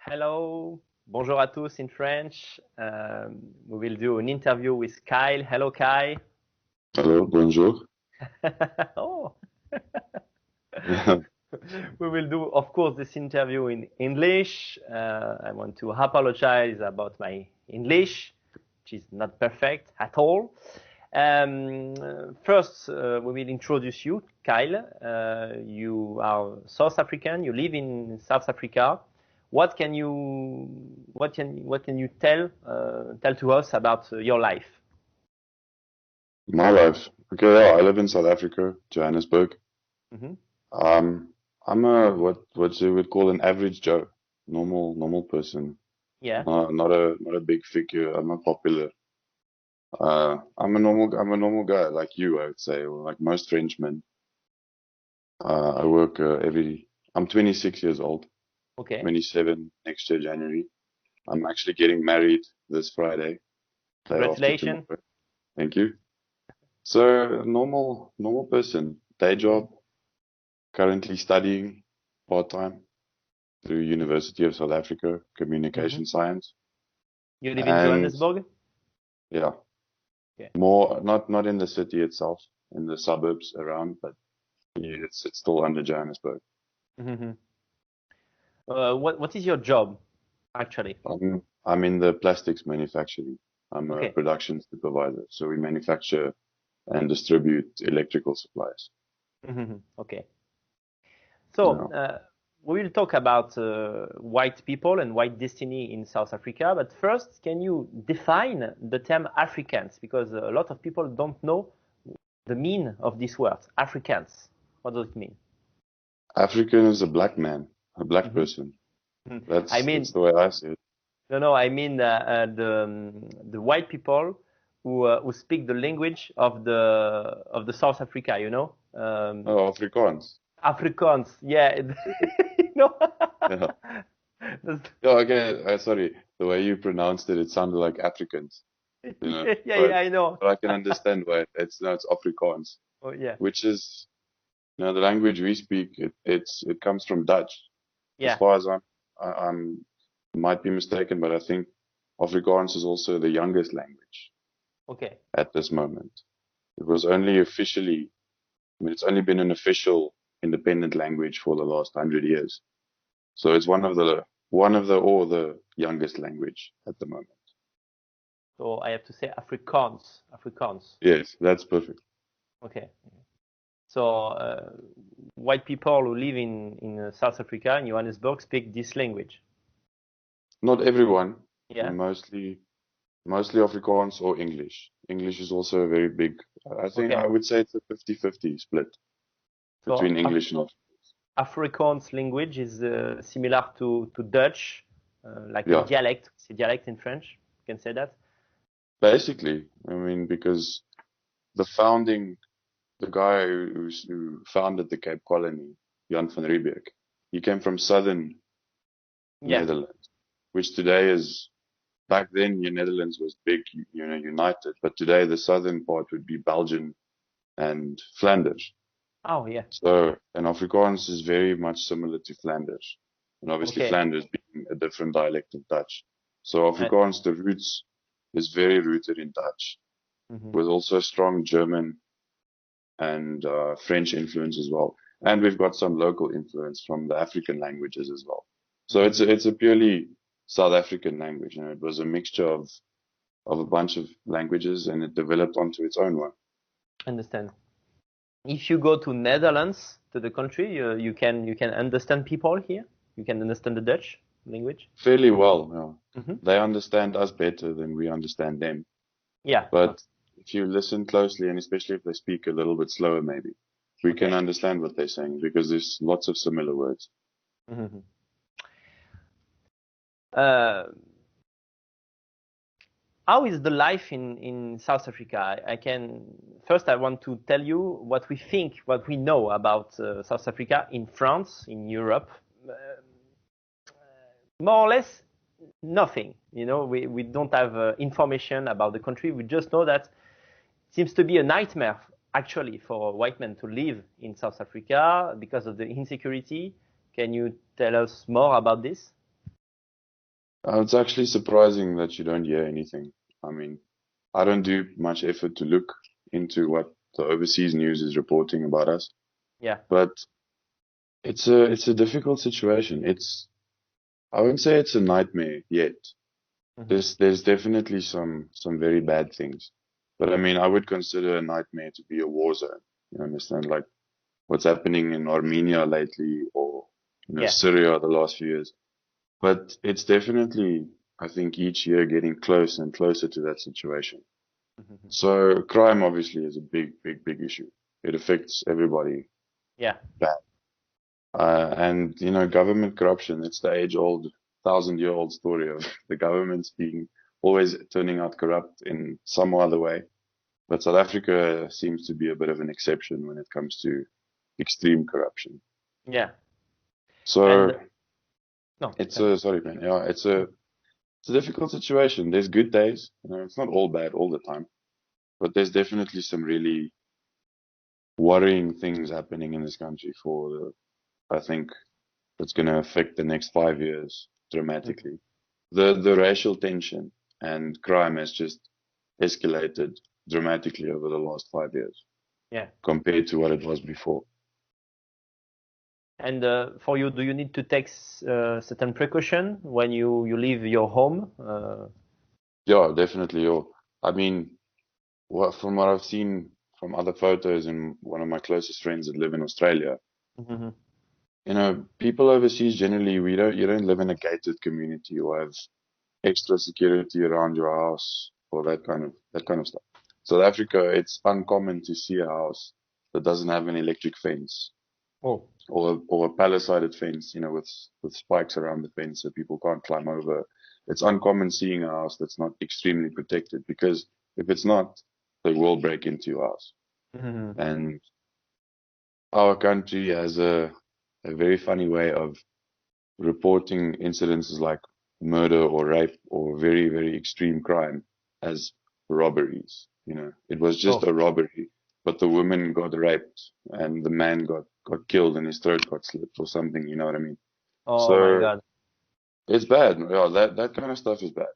Hello, bonjour à tous in French. We will do an interview with Kyle. Hello, Kyle. Hello, bonjour. Oh. We will do, of course, this interview in English. I want to apologize about my English, which is not perfect at all. First, we will introduce you, Kyle. You are South African. You live in South Africa. What can you tell to us about your life? My life. Okay, yeah, I live in South Africa, Johannesburg. Mhm. I'm what you would call an average Joe, normal person. Yeah. Not a big figure. I'm not popular. I'm a normal guy like you, I would say, or like most Frenchmen. I work I'm 26 years old, Okay. 27 next year, January. I'm actually getting married this Friday, day after Congratulations. tomorrow. Thank you. So normal person, day job, currently studying part-time through University of South Africa, Mhm. communication science. You live in And Johannesburg? yeah, Okay. more not in the city itself, in the suburbs around, but yeah, it's still under Johannesburg. Mhm. What is your job actually? I'm in the plastics manufacturing. I'm a Okay. production supervisor, so we manufacture and distribute electrical supplies. Okay. So Yeah. we will talk about white people and white destiny in South Africa. But first, can you define the term Africans? Because a lot of people don't know the meaning of this word, Africans. What does it mean? African is a black man, a black Mhm. person. I That's mean, the way I see it. no, I mean the white people who speak the language of the South Africa. Oh, Afrikaans. Afrikaans. Yeah, you know. Yeah. That's- Yeah, okay. Sorry. The way you pronounced it, it sounded like Africans, yeah, I know. but I can understand why it's no, it's Afrikaans, Oh, yeah, which is, the language we speak. It comes from Dutch. As yeah. far as I'm might be mistaken, but I think Afrikaans is also the youngest language Okay, at this moment. It was only officially, it's only been an official independent language for the last 100 years. So it's or the youngest language at the moment. so I have to say Afrikaans. Afrikaans. Yes, that's perfect. Okay. So white people who live in South Africa in Johannesburg speak this language. Not everyone, Yeah. mostly Afrikaans or English. English is also a very big, I think I Okay. would say it's a 50-50 split So between English and Afrikaans language is similar to Dutch, like a yeah, dialect. C'est dialect in French. You can say that. basically. I mean, because the guy who founded the Cape Colony, Jan van Riebeeck, he came from southern Yeah. Netherlands, which today is, back then, the Netherlands was big, united, but today the southern part would be Belgium and Flanders. Oh, yeah. So, and Afrikaans is very much similar to Flanders, and obviously Okay. Flanders being a different dialect of Dutch. So I, Afrikaans, the roots is very rooted in Dutch, mhm. with also strong German and French influence as well. And we've got some local influence from the African languages as well. So it's a purely South African language, it was a mixture of a bunch of languages, and it developed onto its own one. Understand. If you go to Netherlands, to the country, you can understand people here. You can understand the Dutch language. Fairly well, Hmm. They understand us better than we understand them. Yeah. But if you listen closely, and especially if they speak a little bit slower, maybe we can Okay. understand what they're saying because there's lots of similar words. Hmm. Uh, how is the life in South Africa? I want to tell you what we think, what we know about South Africa in France, in Europe. Uh, More or less nothing. We don't have information about the country. We just know that it seems to be a nightmare actually for white men to live in South Africa because of the insecurity. Can you tell us more about this? It's actually surprising that you don't hear anything. I mean, I don't do much effort to look into what the overseas news is reporting about us, Yeah. but it's a difficult situation. I wouldn't say it's a nightmare yet. Hmm. There's definitely some very bad things, but I mean, I would consider a nightmare to be a war zone. You understand, like what's happening in Armenia lately, or Yeah. Syria the last few years. But it's definitely, I think, each year getting closer and closer to that situation. Hmm. So crime obviously is a big issue. It affects everybody Yeah. bad. And government corruption, it's the age-old, thousand-year-old story of the governments being always turning out corrupt in some other way. But South Africa seems to be a bit of an exception when it comes to extreme corruption. Yeah. So And no, it's tell me. a, sorry, man. Yeah, it's a difficult situation. There's good days, it's not all bad all the time, but there's definitely some really worrying things happening in this country I think that's going to affect the next 5 years Mhm. dramatically. The racial tension and crime has just escalated dramatically over the last 5 years Yeah. compared to what it was before. And for you, do you need to take certain precaution when you leave your home? Yeah, definitely. I mean, from what I've seen from other photos and one of my closest friends that live in Australia, Mhm. people overseas generally you don't live in a gated community or have extra security around your house or that kind of stuff. South Africa, it's uncommon to see a house that doesn't have an electric fence Oh. or a palisaded fence, with spikes around the fence so people can't climb over. It's uncommon seeing a house that's not extremely protected because if it's not, they will break into your house. Mhm. And our country has a very funny way of reporting incidences like murder or rape or very, very extreme crime as robberies. It was just Oh. a robbery, but the woman got raped and the man got killed and his throat got slit or something. You know what I mean? Oh my So God. it's bad. Yeah, that kind of stuff is bad.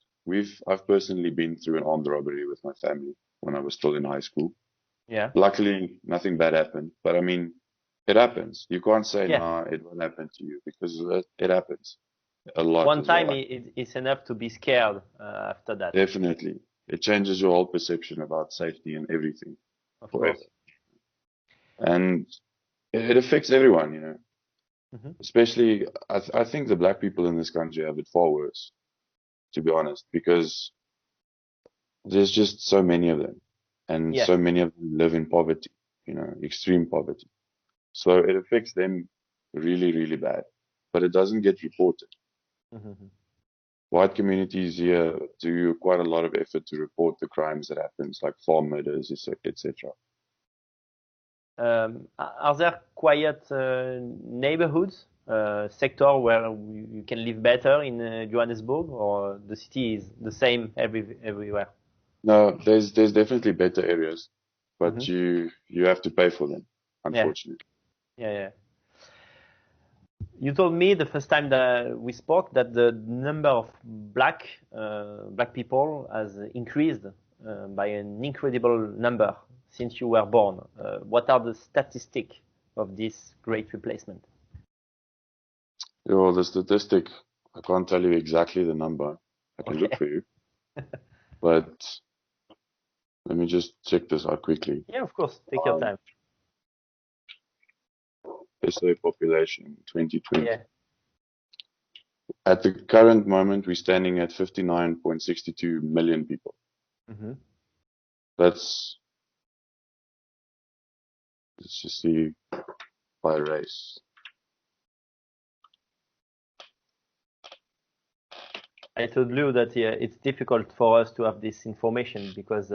I've personally been through an armed robbery with my family when I was still in high school. Yeah. Luckily, nothing bad happened, but I mean, it happens. You can't say, Yeah. nah, it won't happen to you because it happens a lot One as well. time Like, it's enough to be scared after that. definitely, it changes your whole perception about safety and everything Of forever. course. And it affects everyone, Hmm. especially, I think the black people in this country have it far worse, to be honest, because there's just so many of them and Yeah. so many of them live in poverty, extreme poverty. So it affects them really, really bad, but it doesn't get reported. Hmm. White communities here do quite a lot of effort to report the crimes that happens, like farm murders, etc. Are there quiet neighborhoods, sector where you can live better in Johannesburg, or the city is the same everywhere? No, there's definitely better areas, but Hmm. you have to pay for them, Yeah. unfortunately. Yeah. Yeah. You told me the first time that we spoke that the number of black people has increased by an incredible number since you were born. What are the statistics of this great replacement? The statistic, I can't tell you exactly the number. I can look Okay. for you, but let me just check this out quickly. Yeah, of course. Take your time. SA population 2020. Yeah. At the current moment, we're standing at 59.62 million people. Hmm. Let's just see by race. I told you that it's difficult for us to have this information because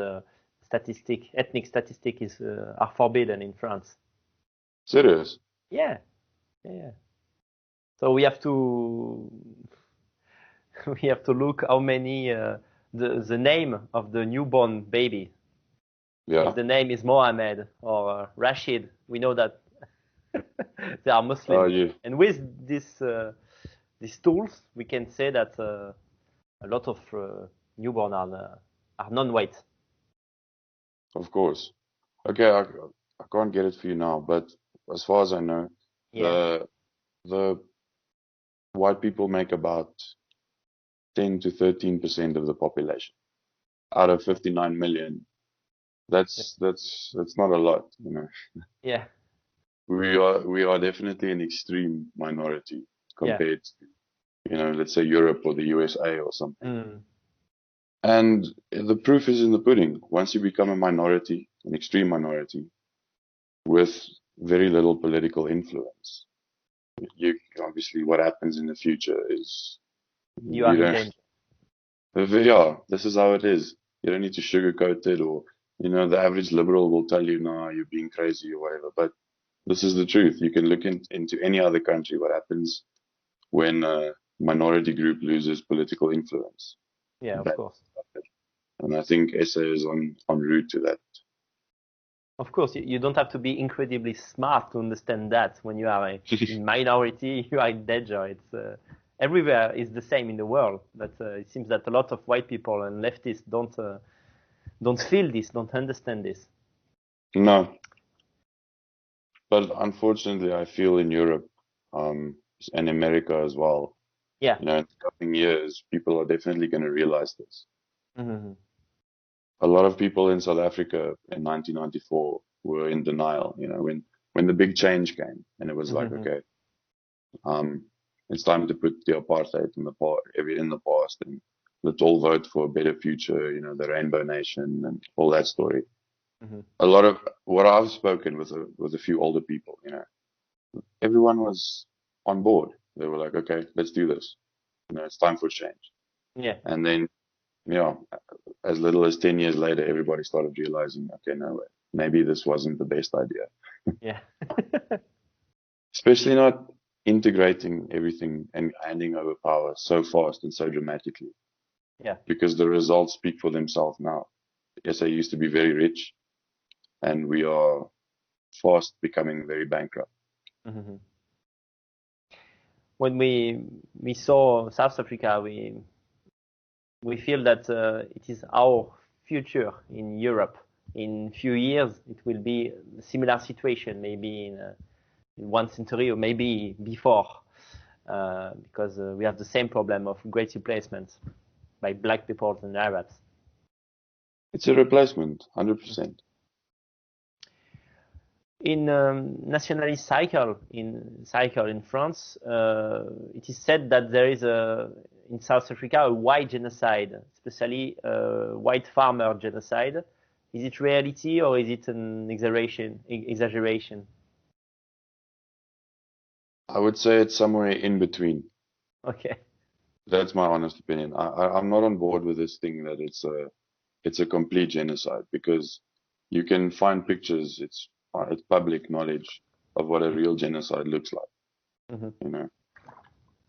ethnic statistic are forbidden in France. Serious? Yeah. Yeah. Yeah. So we have to we have to look how many the name of the newborn baby. If Yeah. the name is Mohammed or Rashid, we know that they are Oh, Muslim. you. And with these tools, we can say that. a lot of newborn are non-white. Of course. Okay, I can't get it for you now, but as far as I know, the white people make about 10 to 13% of the population out of 59 million. That's not a lot, you know. Yeah. We are definitely an extreme minority compared to, you know, let's say Europe or the USA or something. Mm. And the proof is in the pudding. Once you become a minority, an extreme minority, with very little political influence, you obviously what happens in the future is You are in danger. Yeah, this is how it is. You don't need to sugarcoat it, or you know, the average liberal will tell you, "No, you're being crazy" or whatever. But this is the truth. You can look into any other country what happens when a minority group loses political influence. Yeah, of course. And I think SA is en route to that. Of course, you don't have to be incredibly smart to understand that when you are in minority, you are in danger. It's everywhere is the same in the world, but it seems that a lot of white people and leftists don't feel this, don't understand this. No, but unfortunately, I feel in Europe and America as well. Yeah. You know, in the coming years, people are definitely going to realize this. Mm-hmm. A lot of people in South Africa in 1994 were in denial, you know, when the big change came, and it was like, okay, it's time to put the apartheid in the past, and let's all vote for a better future, you know, the Rainbow Nation and all that story. A lot of what I've spoken with a few older people, you know, everyone was on board. They were like, okay, let's do this. You know, it's time for change. Yeah. And then, you know, as little as 10 years later, everybody started realizing, okay, no, maybe this wasn't the best idea. Yeah. Especially not integrating everything and handing over power so fast and so dramatically. Yeah. Because the results speak for themselves now. SA used to be very rich, and we are fast becoming very bankrupt. Mm-hmm. When we saw South Africa, we feel that it is our future in Europe. In few years, it will be a similar situation, maybe in 1 century or maybe before, because we have the same problem of great replacement by black people and Arabs. It's a replacement, 100%. In nationalist cycle in France, it is said that there is in South Africa a white genocide, especially white farmer genocide. Is it reality or is it an exaggeration? I would say it's somewhere in between. Okay. That's my honest opinion. I'm not on board with this thing that it's a complete genocide, because you can find pictures. It's public knowledge of what a real genocide looks like. You know,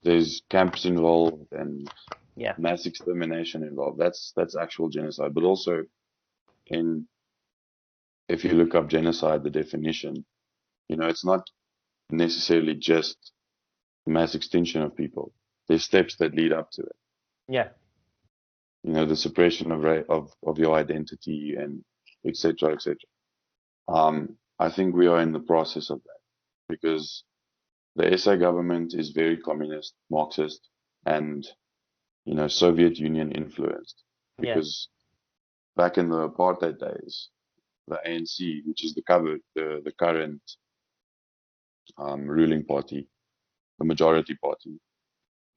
there's camps involved and mass extermination involved. That's actual genocide. But also, if you look up genocide, the definition, you know, it's not necessarily just mass extinction of people. There's steps that lead up to it. Yeah. You know, the suppression of your identity and et cetera, et cetera. I think we are in the process of that, because the SA government is very communist, Marxist, and, you know, Soviet Union influenced. Because back in the apartheid days, the ANC, which is the current ruling party, the majority party,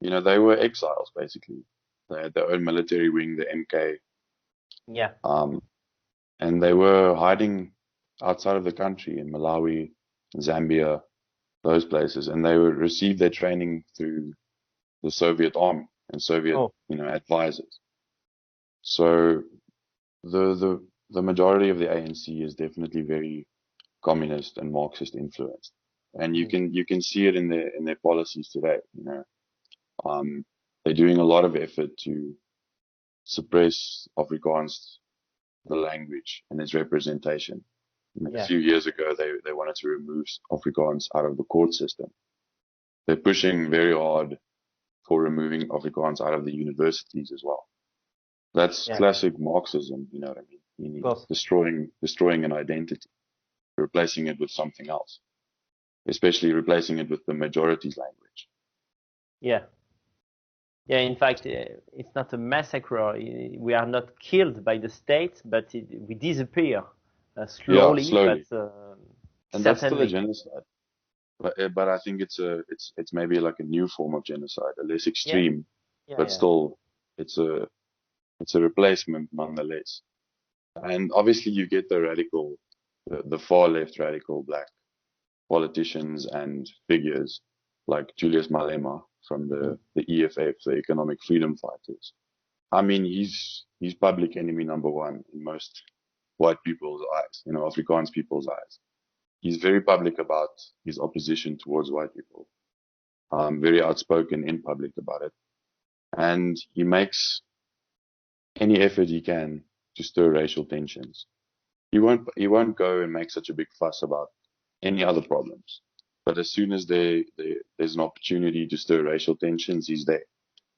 you know, they were exiles basically. They had their own military wing, the MK. Yeah. And they were hiding outside of the country in Malawi, Zambia, those places, and they would receive their training through the Soviet army and Soviet, you know, advisors. So the majority of the ANC is definitely very communist and Marxist influenced, and you can see it in their policies today. You know, they're doing a lot of effort to suppress Afrikaans, the language and its representation. A few years ago, they wanted to remove Afrikaans out of the court system. They're pushing very hard for removing Afrikaans out of the universities as well. That's classic Marxism, you know what I mean? Meaning destroying an identity, replacing it with something else, especially replacing it with the majority's language. Yeah. Yeah, in fact, it's not a massacre. We are not killed by the state, but we disappear slowly. Yeah, slowly. But, and that's still a genocide. But I think it's maybe like a new form of genocide, a less extreme, but still it's a replacement nonetheless. And obviously you get the far left radical black politicians and figures like Julius Malema from the EFF, the Economic Freedom Fighters. I mean, he's public enemy number one in most white people's eyes, you know, Afrikaans people's eyes. He's very public about his opposition towards white people. Very outspoken in public about it. And he makes any effort he can to stir racial tensions. He won't go and make such a big fuss about any other problems. But as soon as there's an opportunity to stir racial tensions, he's there.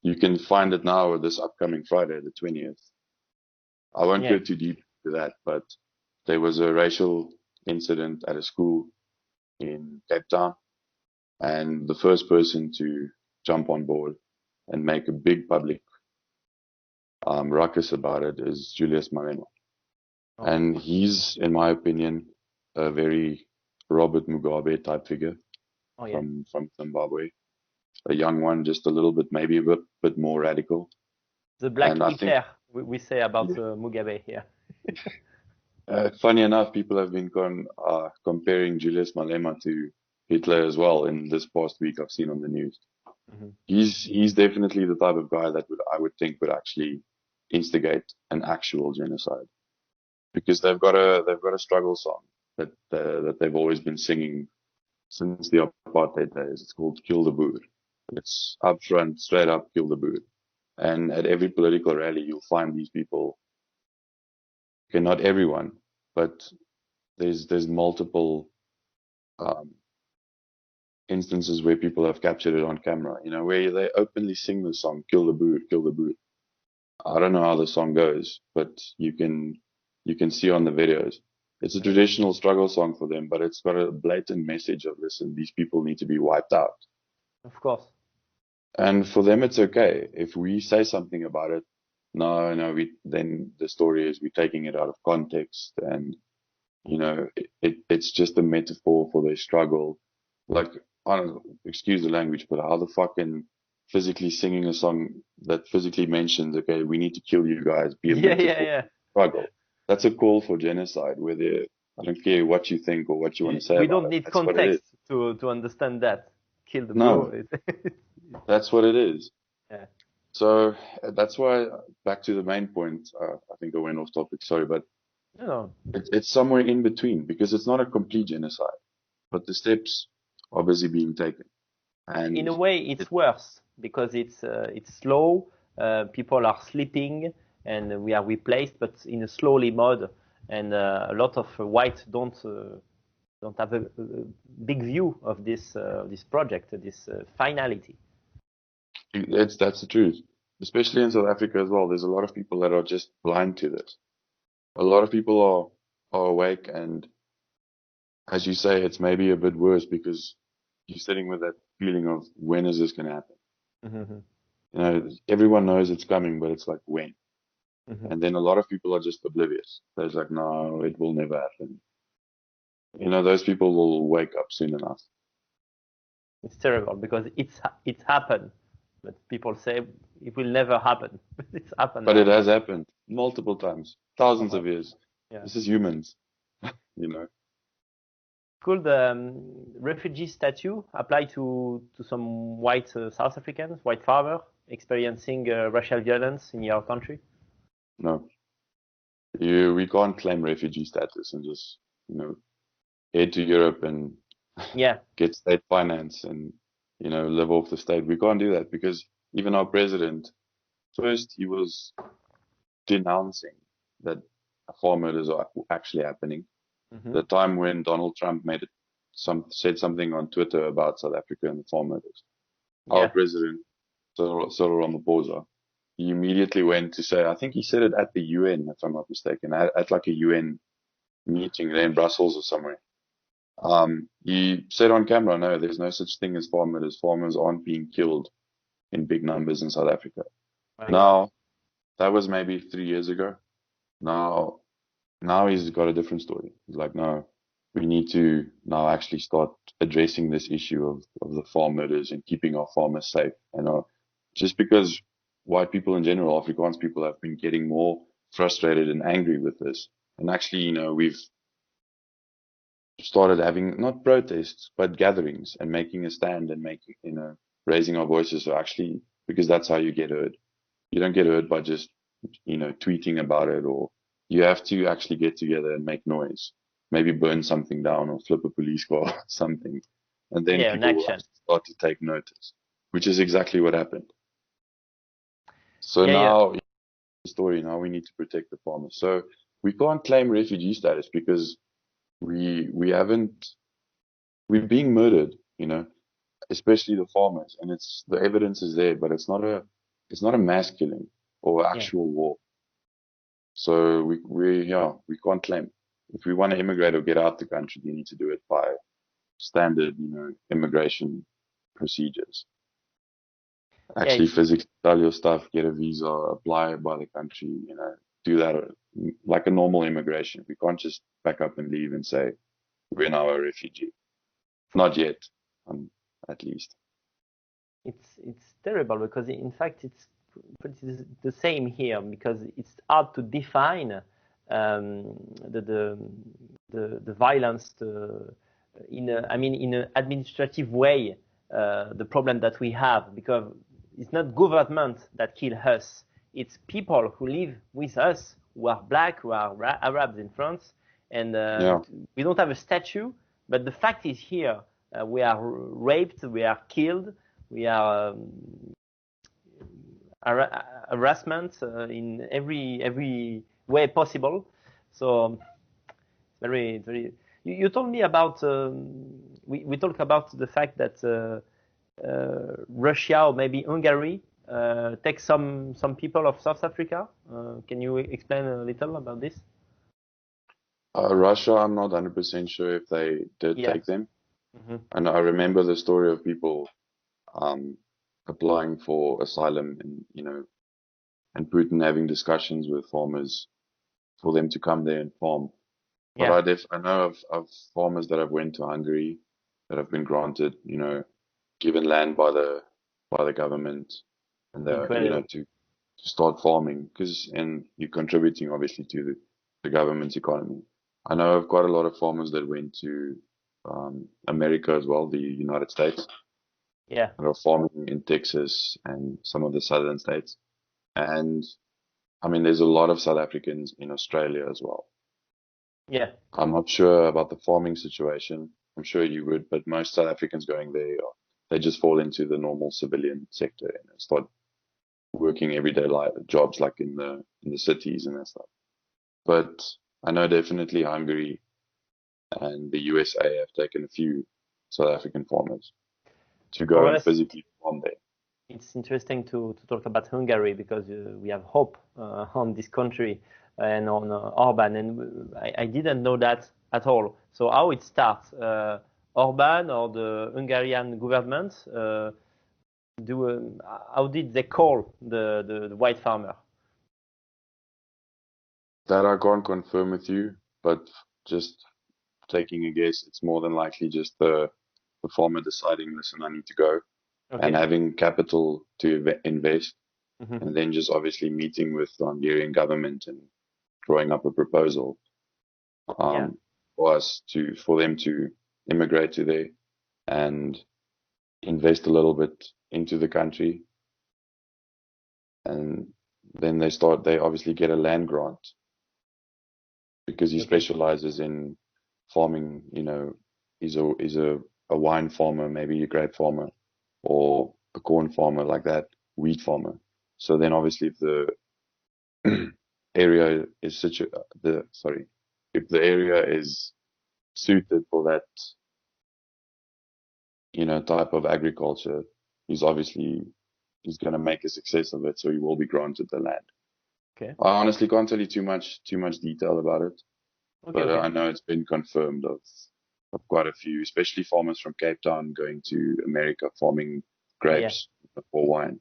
You can find it now this upcoming Friday, the 20th. I won't go too deep into that, but there was a racial incident at a school in Cape Town, and the first person to jump on board and make a big public ruckus about it is Julius Malema. Oh. And he's, in my opinion, a very Robert Mugabe type figure from Zimbabwe. A young one, just a little bit, maybe a bit more radical. The black Hitler, we say about Mugabe here. Funny enough, people have been comparing Julius Malema to Hitler as well in this past week I've seen on the news. Mm-hmm. He's definitely the type of guy that I would think would actually instigate an actual genocide, because they've got a struggle song that they've always been singing since the apartheid days. It's called Kill the Boer. It's up front, straight up, kill the Boer. And at every political rally, you'll find these people. Okay, not everyone, but there's multiple instances where people have captured it on camera, you know, where they openly sing the song, kill the Boer, kill the Boer. I don't know how the song goes, but you can see on the videos. It's a traditional struggle song for them, but it's got a blatant message of, listen, these people need to be wiped out. Of course. And for them, it's okay. If we say something about it, then the story is we're taking it out of context, and, you know, it's just a metaphor for their struggle. Like, I don't know, excuse the language, but how the fucking physically singing a song that physically mentions, okay, we need to kill you guys, be a metaphor struggle. That's a call for genocide, whether, I don't care what you think or what you want to say. We don't need context to understand that. Kill the Boer. That's what it is. Yeah. So that's why, back to the main point, I think I went off topic, sorry, but it's somewhere in between, because it's not a complete genocide, but the steps are busy being taken. And in a way, it's worse, because it's slow, people are sleeping, and we are replaced, but in a slowly mode, and a lot of whites don't have a big view of this project, this finality. That's the truth, especially in South Africa as well. There's a lot of people that are just blind to this. A lot of people are awake, and as you say, it's maybe a bit worse because you're sitting with that feeling of, when is this going to happen? Mm-hmm. You know, everyone knows it's coming, but it's like, when? Mm-hmm. And then a lot of people are just oblivious. They're like, no, it will never happen. You know, those people will wake up soon enough. It's terrible, because it's happened, but people say it will never happen. But it's happened. But it has happened multiple times, thousands of years. Yeah. This is humans, you know. Could the refugee statute apply to some white South Africans, white farmers experiencing racial violence in your country? No. We can't claim refugee status and just, you know, head to Europe and get state finance and, you know, live off the state. We can't do that, because even our president, first he was denouncing that farm murders are actually happening. Mm-hmm. The time when Donald Trump said something on Twitter about South Africa and the farm murders. Our president Cyril Ramaphosa, he immediately went to say, I think he said it at the UN, if I'm not mistaken, at like a UN meeting there in Brussels or somewhere. He said on camera, no, there's no such thing as farm murders. Farmers aren't being killed in big numbers in South Africa. My God. Now, that was maybe 3 years ago. Now he's got a different story. He's like, no, we need to now actually start addressing this issue of the farm murders and keeping our farmers safe. And just because white people in general, Afrikaans people have been getting more frustrated and angry with this. And actually, we've started having not protests, but gatherings and making a stand and making, raising our voices. So actually, because that's how you get heard. You don't get heard by just, tweeting about it, or you have to actually get together and make noise. Maybe burn something down or flip a police car or something. And then Yeah, an people will action. actually start to take notice, which is exactly what happened. So Yeah, yeah. now, the story, now we need to protect the farmers. So we can't claim refugee status because we haven't, we're being murdered, especially the farmers, and the evidence is there, but it's not a mass killing or Yeah. actual war. So we can't claim. If we want to immigrate or get out the country, you need to do it by standard, immigration procedures. Yeah, Actually physically sell your stuff, get a visa, apply by the country, do that like a normal immigration. We can't just pack up and leave and say, we're now a refugee. Not yet, at least. it's terrible because in fact it's pretty the same here because it's hard to define the violence in an administrative way, the problem that we have, because it's not government that kill us, it's people who live with us, who are black, who are Arabs in France, and Yeah. we don't have a statue, but the fact is here, we are raped, we are killed, we are harassment in every way possible. So very. You told me about we talked about the fact that Russia or maybe Hungary take some people of South Africa. Can you explain a little about this? Russia, I'm not 100% sure if they did Yeah. take them. Mm-hmm. And I remember the story of people um, applying for asylum and Putin having discussions with farmers for them to come there and farm. But Yeah. I know of farmers that have went to Hungary that have been granted, given land by the government, and Incredible. to start farming and you're contributing obviously to the government's economy. I know of quite a lot of farmers that went to America as well, the United States, Yeah. that are farming in Texas and some of the southern states. And I mean, there's a lot of South Africans in Australia as well. Yeah. I'm not sure about the farming situation. I'm sure you would, but most South Africans going there, they just fall into the normal civilian sector and start working everyday life jobs like in the cities and that stuff. But I know definitely Hungary and the USA have taken a few South African farmers to go For and us, physically farm there. it's interesting to talk about Hungary because we have hope on this country and on Orban, and I didn't know that at all. So how it starts? Orban or the Hungarian government how did they call the white farmer? That I can't confirm with you, but just taking a guess, it's more than likely just the farmer deciding, listen, I need to go, and Okay. having capital to invest, Mm-hmm. and then just obviously meeting with the Hungarian government and drawing up a proposal Yeah. for them to immigrate to there and invest a little bit into the country, and then they obviously get a land grant because he Okay. specializes in farming. He's a wine farmer, maybe a grape farmer, or a corn farmer like that, wheat farmer. So then obviously if the area is if the area is suited for that, type of agriculture, he's obviously is going to make a success of it, so he will be granted the land. Okay. I honestly can't tell you too much detail about it, Okay. but I know it's been confirmed of quite a few, especially farmers from Cape Town going to America farming grapes for wine.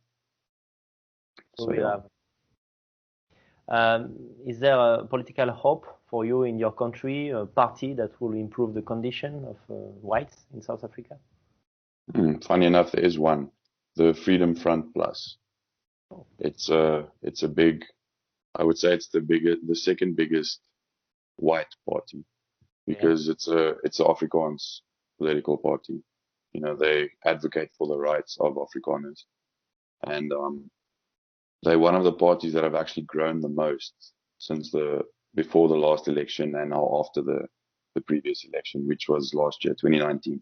So yeah. Is there a political hope for you in your country, a party that will improve the condition of whites in South Africa? Funny enough, there is one, the Freedom Front Plus. Oh. It's a big, I would say it's the second biggest white party, because it's a Afrikaans political party. You know, they advocate for the rights of Afrikaners, and they're one of the parties that have actually grown the most since before the last election and now after the previous election, which was last year, 2019.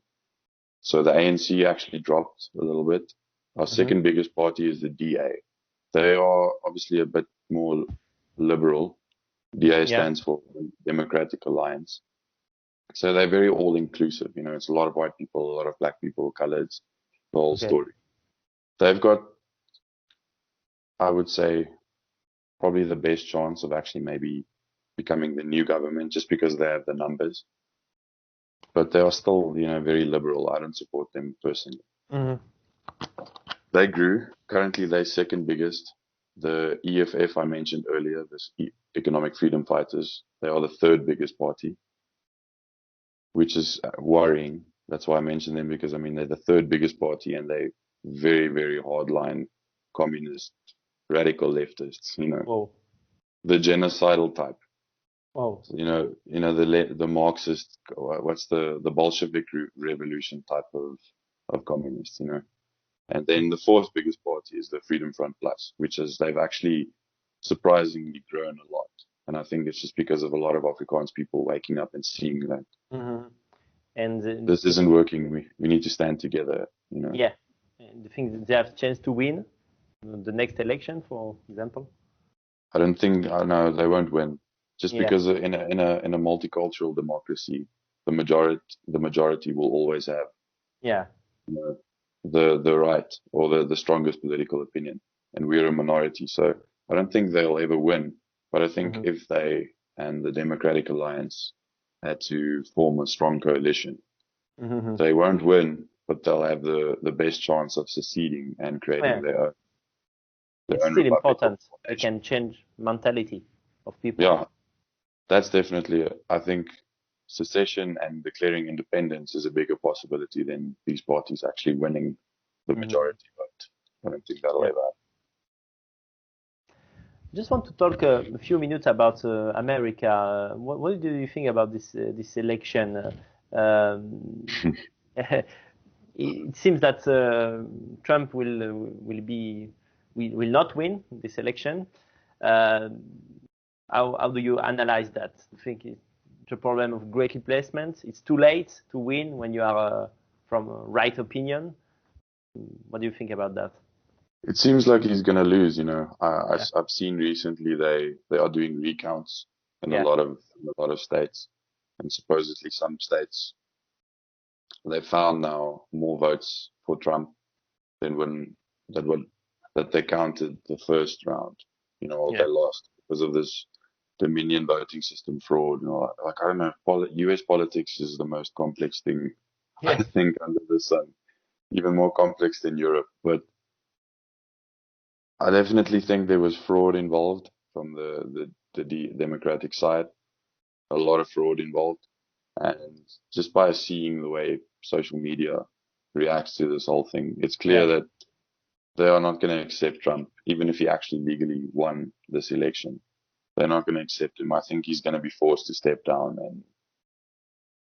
So the ANC actually dropped a little bit. Our second biggest party is the DA. They are obviously a bit more liberal. DA stands for Democratic Alliance. So they're very all-inclusive. You know, it's a lot of white people, a lot of black people, coloreds, the whole story. They've got, I would say, probably the best chance of actually maybe becoming the new government, just because they have the numbers. But they are still, you know, very liberal. I don't support them personally. They grew. Currently, they're second biggest. The EFF I mentioned earlier, this Economic Freedom Fighters, they are the third biggest party, which is worrying. That's why I mentioned them, because I mean they're the third biggest party and they're very, very hardline communist, radical leftists. You know, the genocidal type. You know the Marxist. What's the Bolshevik revolution type of communists? You know. And then the fourth biggest party is the Freedom Front Plus, which is they've actually surprisingly grown a lot. And I think it's just because of a lot of Afrikaans people waking up and seeing that and this isn't working. We need to stand together. You know. Yeah, and the thing they have a chance to win the next election, for example. I know they won't win, just because in a multicultural democracy, the majority will always have. You know, the right or the strongest political opinion, and we're a minority, so I don't think they'll ever win. But I think if they and the Democratic Alliance had to form a strong coalition, they won't win, but they'll have the best chance of seceding and creating their own. It's still important. They can change mentality of people. Yeah, that's definitely I think secession and declaring independence is a bigger possibility than these parties actually winning the majority vote. I don't think that'll ever happen. Just want to talk a few minutes about America. What do you think about this election? It seems that Trump will not win this election. How do you analyze that? I think it's a problem of great replacement. It's too late to win when you are from a right opinion. What do you think about that? It seems like he's going to lose. You know, I've seen recently they are doing recounts in a lot of states, and supposedly some states they found now more votes for Trump than that they counted the first round. You know, they lost because of this Dominion voting system fraud. You know, like I don't know, U.S. politics is the most complex thing I think under the sun, even more complex than Europe. But I definitely think there was fraud involved from the Democratic side, a lot of fraud involved, and just by seeing the way social media reacts to this whole thing, it's clear that they are not going to accept Trump, even if he actually legally won this election. They're not going to accept him. I think he's going to be forced to step down, and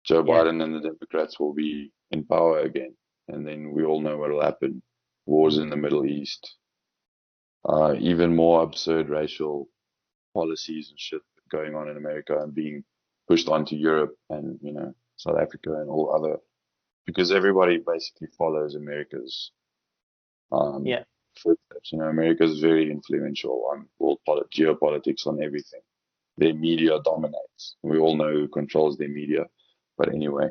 Joe Biden and the Democrats will be in power again. And then we all know what will happen. Wars in the Middle East, even more absurd racial policies and shit going on in America and being pushed onto Europe and, you know, South Africa and all other, because everybody basically follows America's footsteps. You know, America is very influential on world geopolitics, on everything. Their media dominates. We all know who controls their media. But anyway,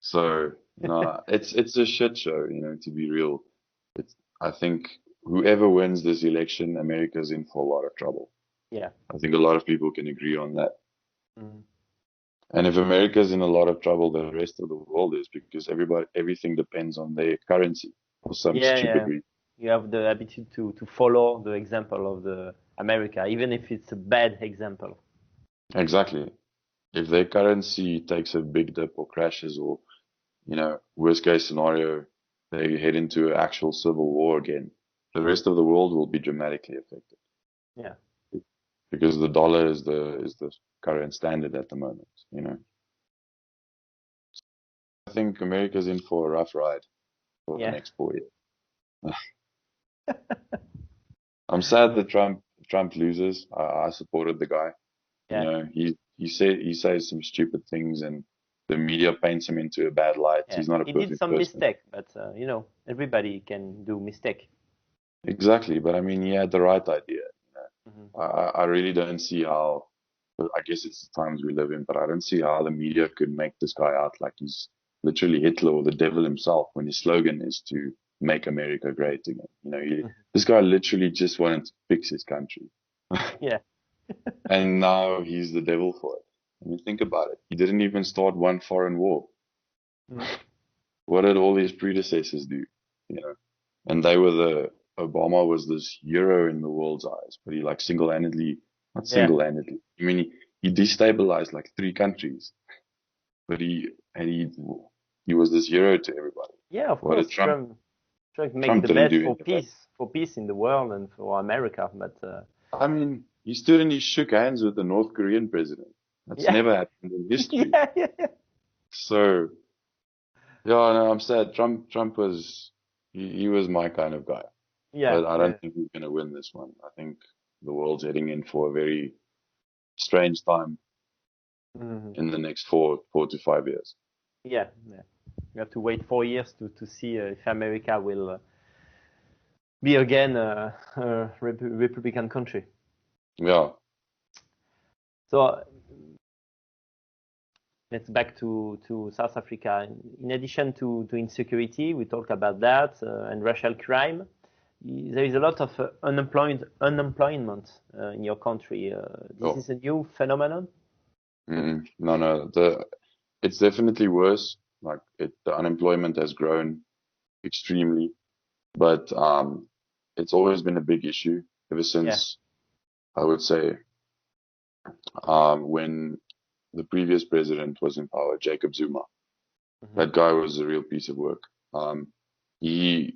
so no, it's a shit show, you know, to be real. I think whoever wins this election, America's in for a lot of trouble. Yeah. I think a lot of people can agree on that. Mm. And if America's in a lot of trouble, the rest of the world is, because everything depends on their currency for some Yeah, stupid yeah. reason. You have the ability to follow the example of the America, even if it's a bad example. Exactly. If their currency takes a big dip or crashes, or, worst case scenario, they head into an actual civil war again, the rest of the world will be dramatically affected, Yeah. because the dollar is the current standard at the moment. I think America's in for a rough ride for the Yeah. next 4 years. I'm sad that Trump loses. I supported the guy. Yeah. He says some stupid things, and the media paints him into a bad light. Yeah. He's not a He did perfect some person. mistake, but everybody can do mistake. Exactly, but I mean, he had the right idea. Hmm. I really don't see how. I guess it's the times we live in, but I don't see how the media could make this guy out like he's literally Hitler or the devil himself, when his slogan is to make America great again. This guy literally just wanted to fix his country. Yeah. And now he's the devil for it. I mean, think about it. He didn't even start one foreign war. Mm. What did all his predecessors do? And they were Obama was this hero in the world's eyes, but he, like, not Yeah. single-handedly. I mean, he destabilized like 3 countries, but he was this hero to everybody. Yeah, of What did course. Trump? Trying to make Trump the didn't best do any of that. for peace in the world and for America. But I mean, he stood and he shook hands with the North Korean president. That's yeah, never happened in history. yeah, yeah, yeah, So, yeah, no, I'm sad. Trump he was my kind of guy, yeah, but I yeah. don't think he's going to win this one. I think the world's heading in for a very strange time Mhm. in the next 4 to 5 years. Yeah, yeah. We have to wait 4 years to see if America will be again a Republican country. Yeah, So let's back to South Africa. In addition to insecurity, we talk about that and racial crime. There is a lot of unemployment in your country. This sure. is a new phenomenon. No. It's definitely worse. Like, the unemployment has grown extremely, but it's always been a big issue ever Yeah. since, I would say, when the previous president was in power, Jacob Zuma. Hmm. That guy was a real piece of work. He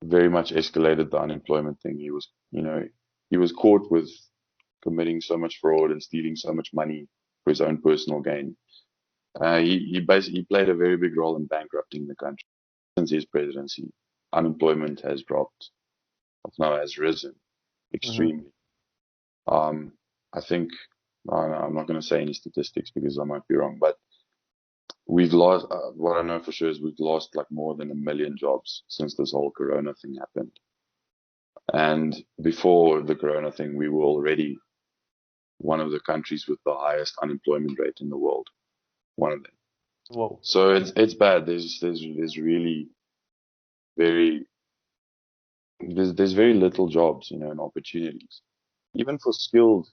very much escalated the unemployment thing. He was caught with committing so much fraud and stealing so much money for his own personal gain. He basically played a very big role in bankrupting the country. Since his presidency, unemployment has dropped, now has risen Hmm. extremely. I think, I'm not going to say any statistics because I might be wrong, but we've lost, what I know for sure is we've lost like more than 1 million jobs since this whole Corona thing happened. And before the Corona thing, we were already one of the countries with the highest unemployment rate in the world. One of them. Whoa. So it's bad. There's really very there's very little jobs, and opportunities. Even for skilled,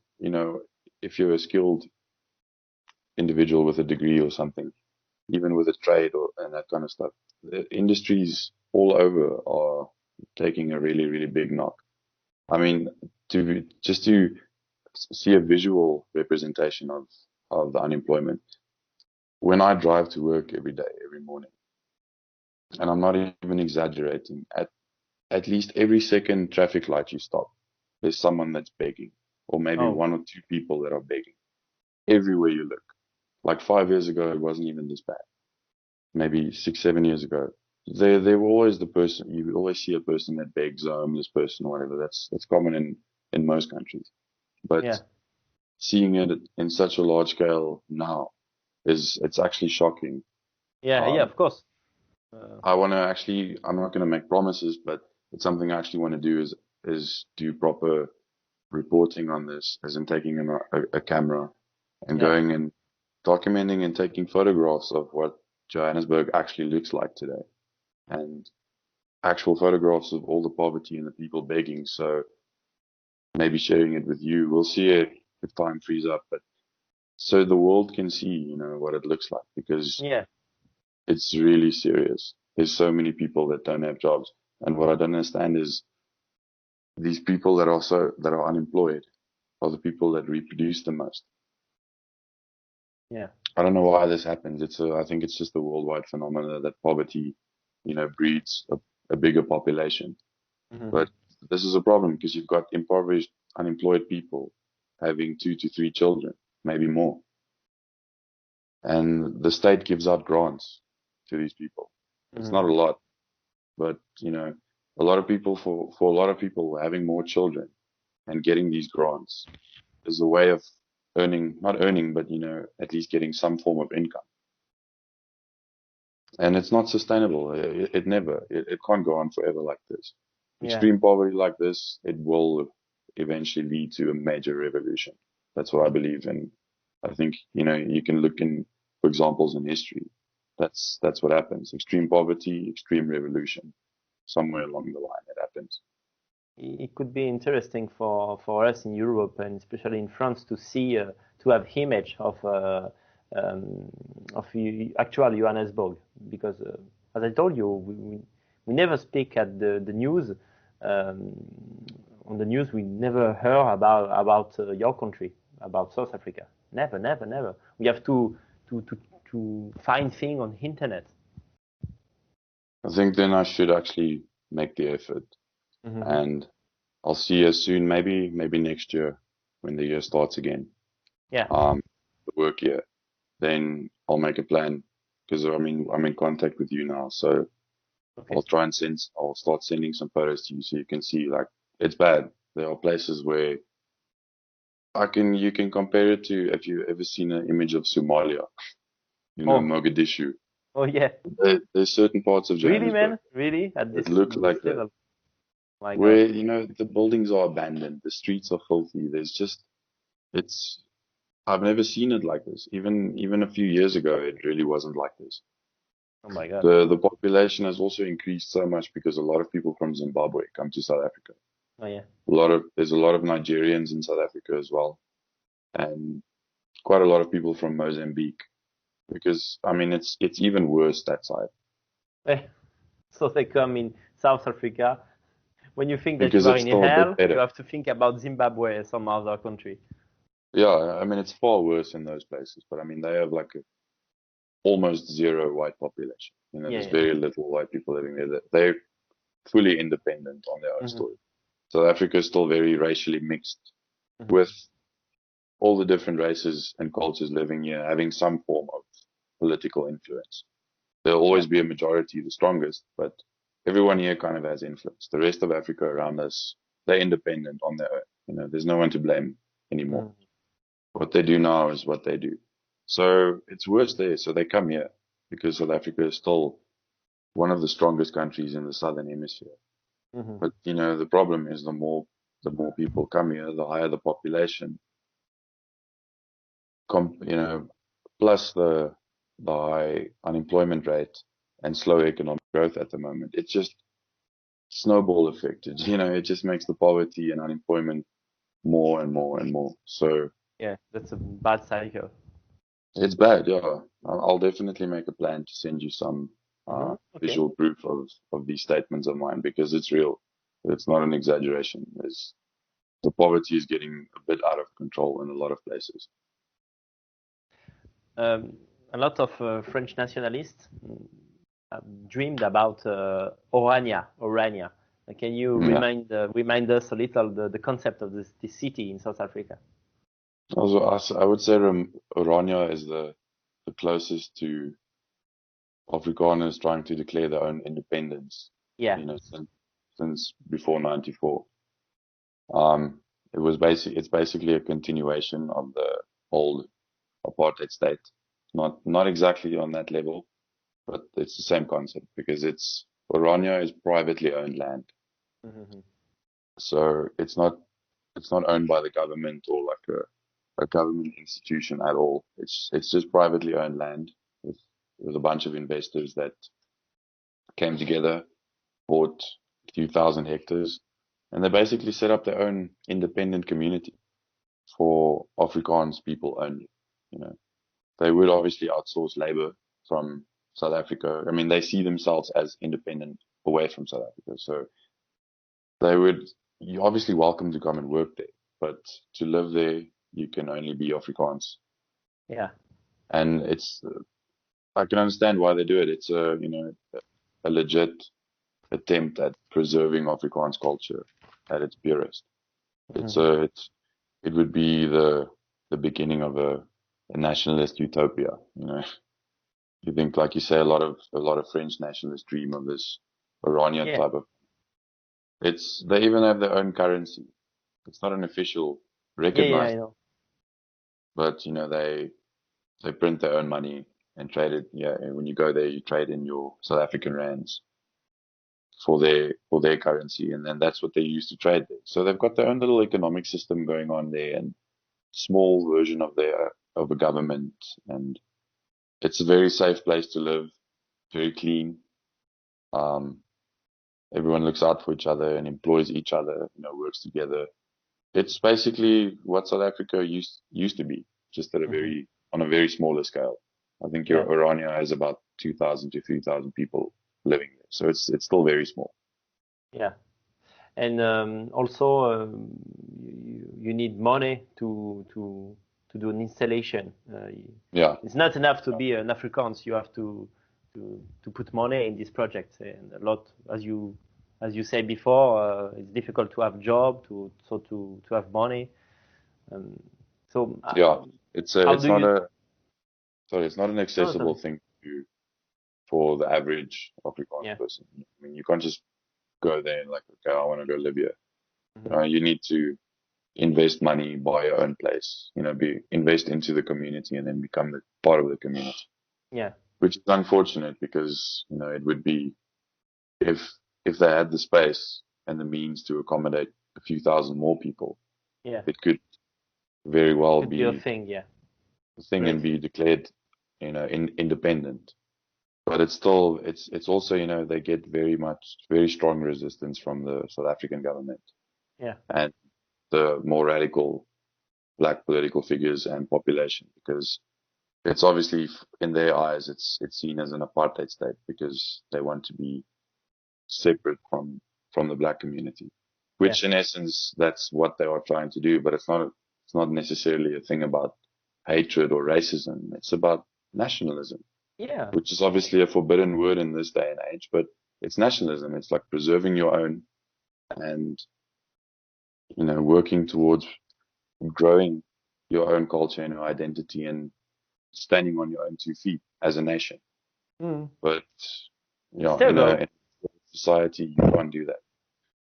if you're a skilled individual with a degree or something, even with a trade and that kind of stuff, the industries all over are taking a really, really big knock. I mean, just to see a visual representation of the unemployment. When I drive to work every day, every morning, and I'm not even exaggerating, at least every second traffic light you stop, there's someone that's begging, or maybe Oh. one or two people that are begging everywhere you look. Like 5 years ago, it wasn't even this bad. Maybe 6, 7 years ago, they were always the person. You would always see a person that begs a homeless person or whatever. That's common in most countries. But Yeah. seeing it in such a large scale now it's actually shocking. Yeah. Yeah. Um, Of course. Uh, I'm not going to make promises, but it's something I actually want to do is do proper reporting on this, as in taking a camera and yeah. going and documenting and taking photographs of what Johannesburg actually looks like today. And actual photographs of all the poverty and the people begging. So maybe sharing it with you. We'll see it if time frees up, but so the world can see, what it looks like, because Yeah. it's really serious. There's so many people that don't have jobs. And what I don't understand is these people that are unemployed are the people that reproduce the most. Yeah. I don't know why this happens. I think it's just a worldwide phenomenon that poverty, breeds a bigger population. Mm-hmm. But this is a problem because you've got impoverished, unemployed people having 2 to 3 children, maybe more. And the state gives out grants to these people. It's not a lot, but a lot of people, for a lot of people, having more children and getting these grants is a way of not earning, but at least getting some form of income. And it's not sustainable. It can't go on forever like this. Yeah. Extreme poverty like this, it will eventually lead to a major revolution. That's what I believe. And I think, you can look for examples in history. That's what happens. Extreme poverty, extreme revolution. Somewhere along the line, it happens. It could be interesting for us in Europe and especially in France to see to have image of actual Johannesburg, because as I told you, we never speak at the news. On the news, we never heard about your country, about South Africa. Never, never, never. We have to find things on internet. I think then I should actually make the effort. And I'll see you soon, maybe next year when the year starts again. Yeah. The work year. Then I'll make a plan, because I'm in contact with you now. So Okay. I'll start sending some photos to you so you can see, like, it's bad. There are places where you can compare it to, if you've ever seen an image of Somalia, Mogadishu. Oh yeah. There's certain parts of Really, Johannesburg. man? Really? At this, It looks like that. level? My God. Where, the buildings are abandoned, the streets are filthy. I've never seen it like this. Even a few years ago, it really wasn't like this. Oh my God. The population has also increased so much because a lot of people from Zimbabwe come to South Africa. Oh yeah. There's a lot of Nigerians in South Africa as well, and quite a lot of people from Mozambique. Because it's even worse that side. So they come in South Africa. When you think that Because you are it's in still a bit hell, better. you have to think about Zimbabwe or some other country. Yeah, it's far worse in those places, but they have like almost zero white population. There's very little white people living there. They're fully independent on their own story. South Africa is still very racially mixed, with all the different races and cultures living here, having some form of political influence. There'll always be a majority, the strongest, but everyone here kind of has influence. The rest of Africa around us, they're independent on their own. There's no one to blame anymore. What they do now is what they do. So it's worse there. So they come here because South Africa is still one of the strongest countries in the Southern Hemisphere. But, the problem is the more people come here, the higher the population, plus the high unemployment rate and slow economic growth at the moment. It's just snowball effect. It just makes the poverty and unemployment more and more and more. So yeah, that's a bad cycle. It's bad. Yeah, I'll definitely make a plan to send you some visual proof of these statements of mine, because it's real. It's not an exaggeration. The poverty is getting a bit out of control in a lot of places. A lot of French nationalists dreamed about Orania. Can you remind us a little the concept of this city in South Africa? Also, I would say Orania is the closest to Afrikaners trying to declare their own independence. Yeah. Since before '94. It's basically a continuation of the old apartheid state. Not exactly on that level, but it's the same concept, because Orania is privately owned land. So it's not owned by the government or like a government institution at all. It's just privately owned land with a bunch of investors that came together bought a few thousand hectares, and they basically set up their own independent community for Afrikaans people only. You know, they would obviously outsource labor from South Africa. I mean, they see themselves as independent away from South Africa, so they would. You're obviously welcome to come and work there, but to live there, you can only be Afrikaans. Yeah. And I can understand why they do it. It's a legit attempt at preserving Afrikaans culture at its purest. It would be the beginning of a nationalist utopia. You know, you think, like you say, a lot of French nationalists dream of this Orania type of. They even have their own currency. It's not an official recognized, I know. but they print their own money and trade it. Yeah, and when you go there, you trade in your South African rands for their currency, and then that's what they use to trade there. So they've got their own little economic system going on there, and small version of a government, and it's a very safe place to live, very clean. Everyone looks out for each other and employs each other, works together. It's basically what South Africa used to be, just at on a very smaller scale. I think your Orania has about 2,000 to 3,000 people living there, so it's still very small. Yeah, and also you need money to do an installation. It's not enough to be an Afrikaans. You have to put money in this project, and a lot, as you said before, it's difficult to have job, to have money. It's not an accessible thing to do for the average Afrikaans person. I mean, you can't just go there and okay, I want to go live here. You need to invest money, buy your own place, invest into the community, and then become part of the community. Yeah. Which is unfortunate because, it would be, if they had the space and the means to accommodate a few thousand more people, it could very well be a thing, and be declared, independent. But it's still, it's also, they get very strong resistance from the South African government. Yeah. And the more radical black political figures and population, because it's obviously, in their eyes, it's seen as an apartheid state because they want to be separate from the black community, which in essence, that's what they are trying to do. But it's not necessarily a thing about hatred or racism. It's about nationalism, which is obviously a forbidden word in this day and age, but it's nationalism. It's like preserving your own and, working towards growing your own culture and your identity and standing on your own 2 feet as a nation. But in a society, you can't do that.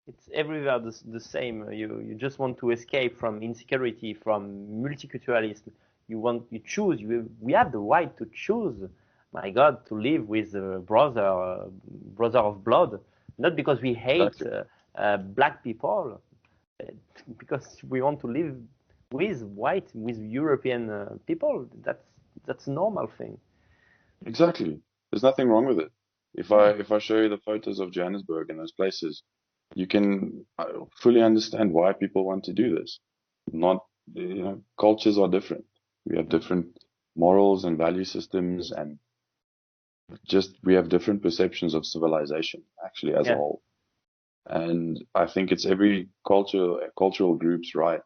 It's everywhere the same. You just want to escape from insecurity, from multiculturalism. You choose. We have the right to choose. My God, to live with a brother of blood, not because we hate black people, because we want to live with European people. That's a normal thing. Exactly. There's nothing wrong with it. If I show you the photos of Johannesburg and those places, you can fully understand why people want to do this. Cultures are different. We have different morals and value systems, and we have different perceptions of civilization, actually, as a whole. And I think it's every cultural group's right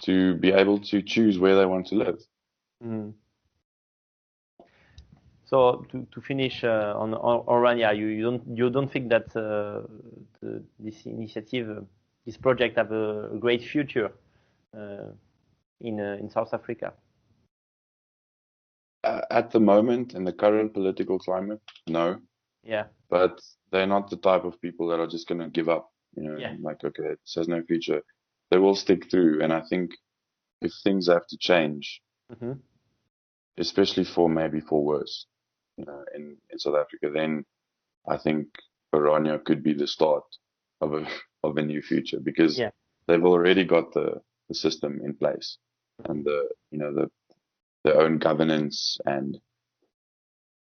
to be able to choose where they want to live. So to finish on Orania, you don't think that this initiative, this project, have a great future in South Africa? At the moment, in the current political climate, no. Yeah. But they're not the type of people that are just going to give up. Okay, this has no future. They will stick through, and I think if things have to change, especially for worse, in South Africa, then I think Orania could be the start of a new future, because they've already got the system in place and their own governance and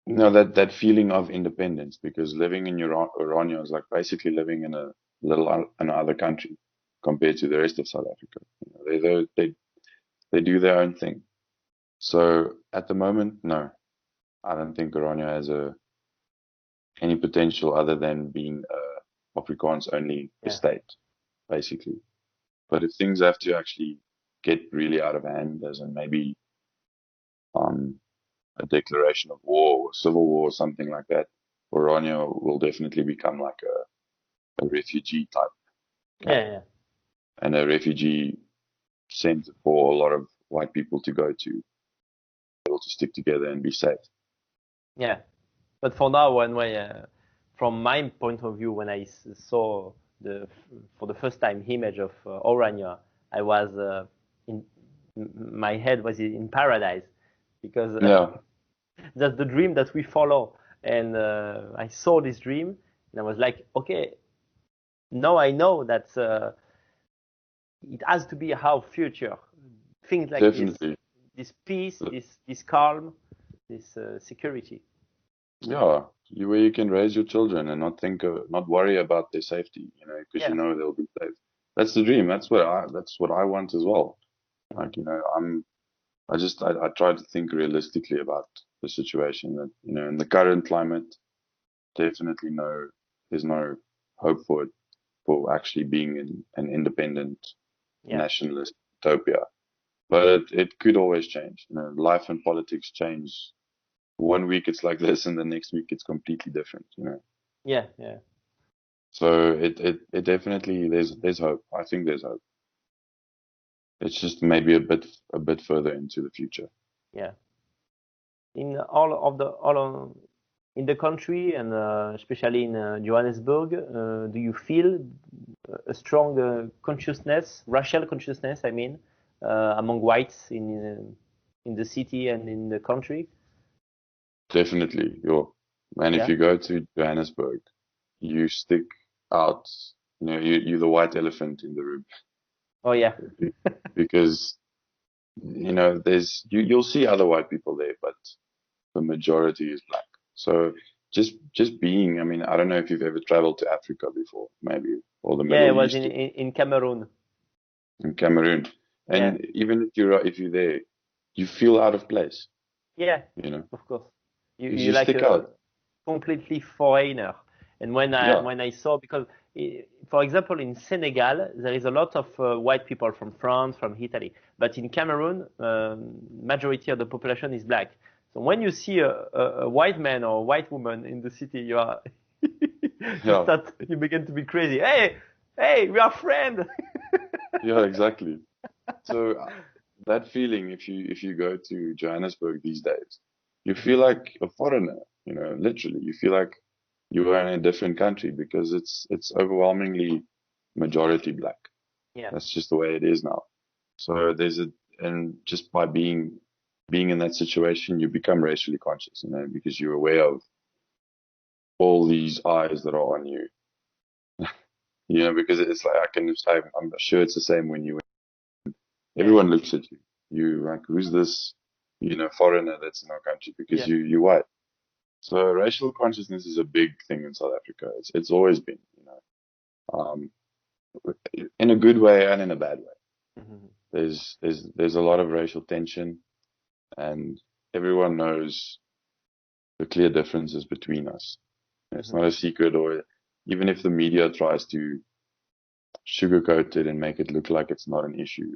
No, that feeling of independence, because living in Oranje is like basically living in a another country compared to the rest of South Africa. You know, they do their own thing. So at the moment, no, I don't think Oranje has any potential other than being a Afrikaans only Yeah, state, basically. But if things have to actually get really out of hand, as in maybe um, a declaration of war or civil war or something like that, Oranje will definitely become like a refugee type camp yeah, yeah, and a refugee center for a lot of white people to go to, able to stick together and be safe. yeah. But for now, from my point of view, when I saw for the first time image of Oranje, I was in my head was in paradise because Yeah, that's the dream that we follow. And I saw this dream, and I was like, okay, now I know that it has to be our future. Things like definitely. this peace, this calm, this security. Yeah, where you can raise your children and not worry about their safety, because Yeah, they'll be safe. That's the dream. That's what I want as well. mhm. Like, I try to think realistically about the situation that, in the current climate, definitely there's no hope for actually being an independent Yeah, nationalist utopia. But it could always change. Life and politics change. One week it's like this, and the next week it's completely different. yeah, yeah, So it definitely there's hope. I think there's hope. It's just maybe a bit further into the future. yeah. In in the country and especially in Johannesburg, do you feel a strong consciousness, racial consciousness? I mean, among whites in the city and in the country? Definitely. Man, if Yeah. you go to Johannesburg, you stick out. You're the white elephant in the room Oh yeah. because you'll see other white people there, but the majority is black. So just being, I mean, I don't know if you've ever traveled to Africa before, maybe, or the Yeah, I Middle was East, in Cameroon. in Cameroon, Yeah. and even if you're there, you feel out of place, Yeah, you know, of course. because You you like stick a out. completely foreigner. And Yeah, when I saw because for example in Senegal there is a lot of white people from France, from Italy, but in Cameroon majority of the population is black. So when you see a white man or a white woman in the city, you are yeah, you begin to be crazy. Hey, we are friends. yeah, exactly. So that feeling, if you go to Johannesburg these days, you feel like a foreigner. Literally, you feel like you are in a different country because it's overwhelmingly majority black. Yeah. That's just the way it is now. So and just by being in that situation, you become racially conscious, because you're aware of all these eyes that are on you. Because it's like I'm sure it's the same when Yeah. everyone looks at you. You like, who's this, foreigner that's in our country because Yeah. you're white. So racial consciousness is a big thing in South Africa. It's always been, in a good way and in a bad way. Mhm. There's a lot of racial tension, and everyone knows the clear differences between us. It's Mhm. not a secret, or even if the media tries to sugarcoat it and make it look like it's not an issue,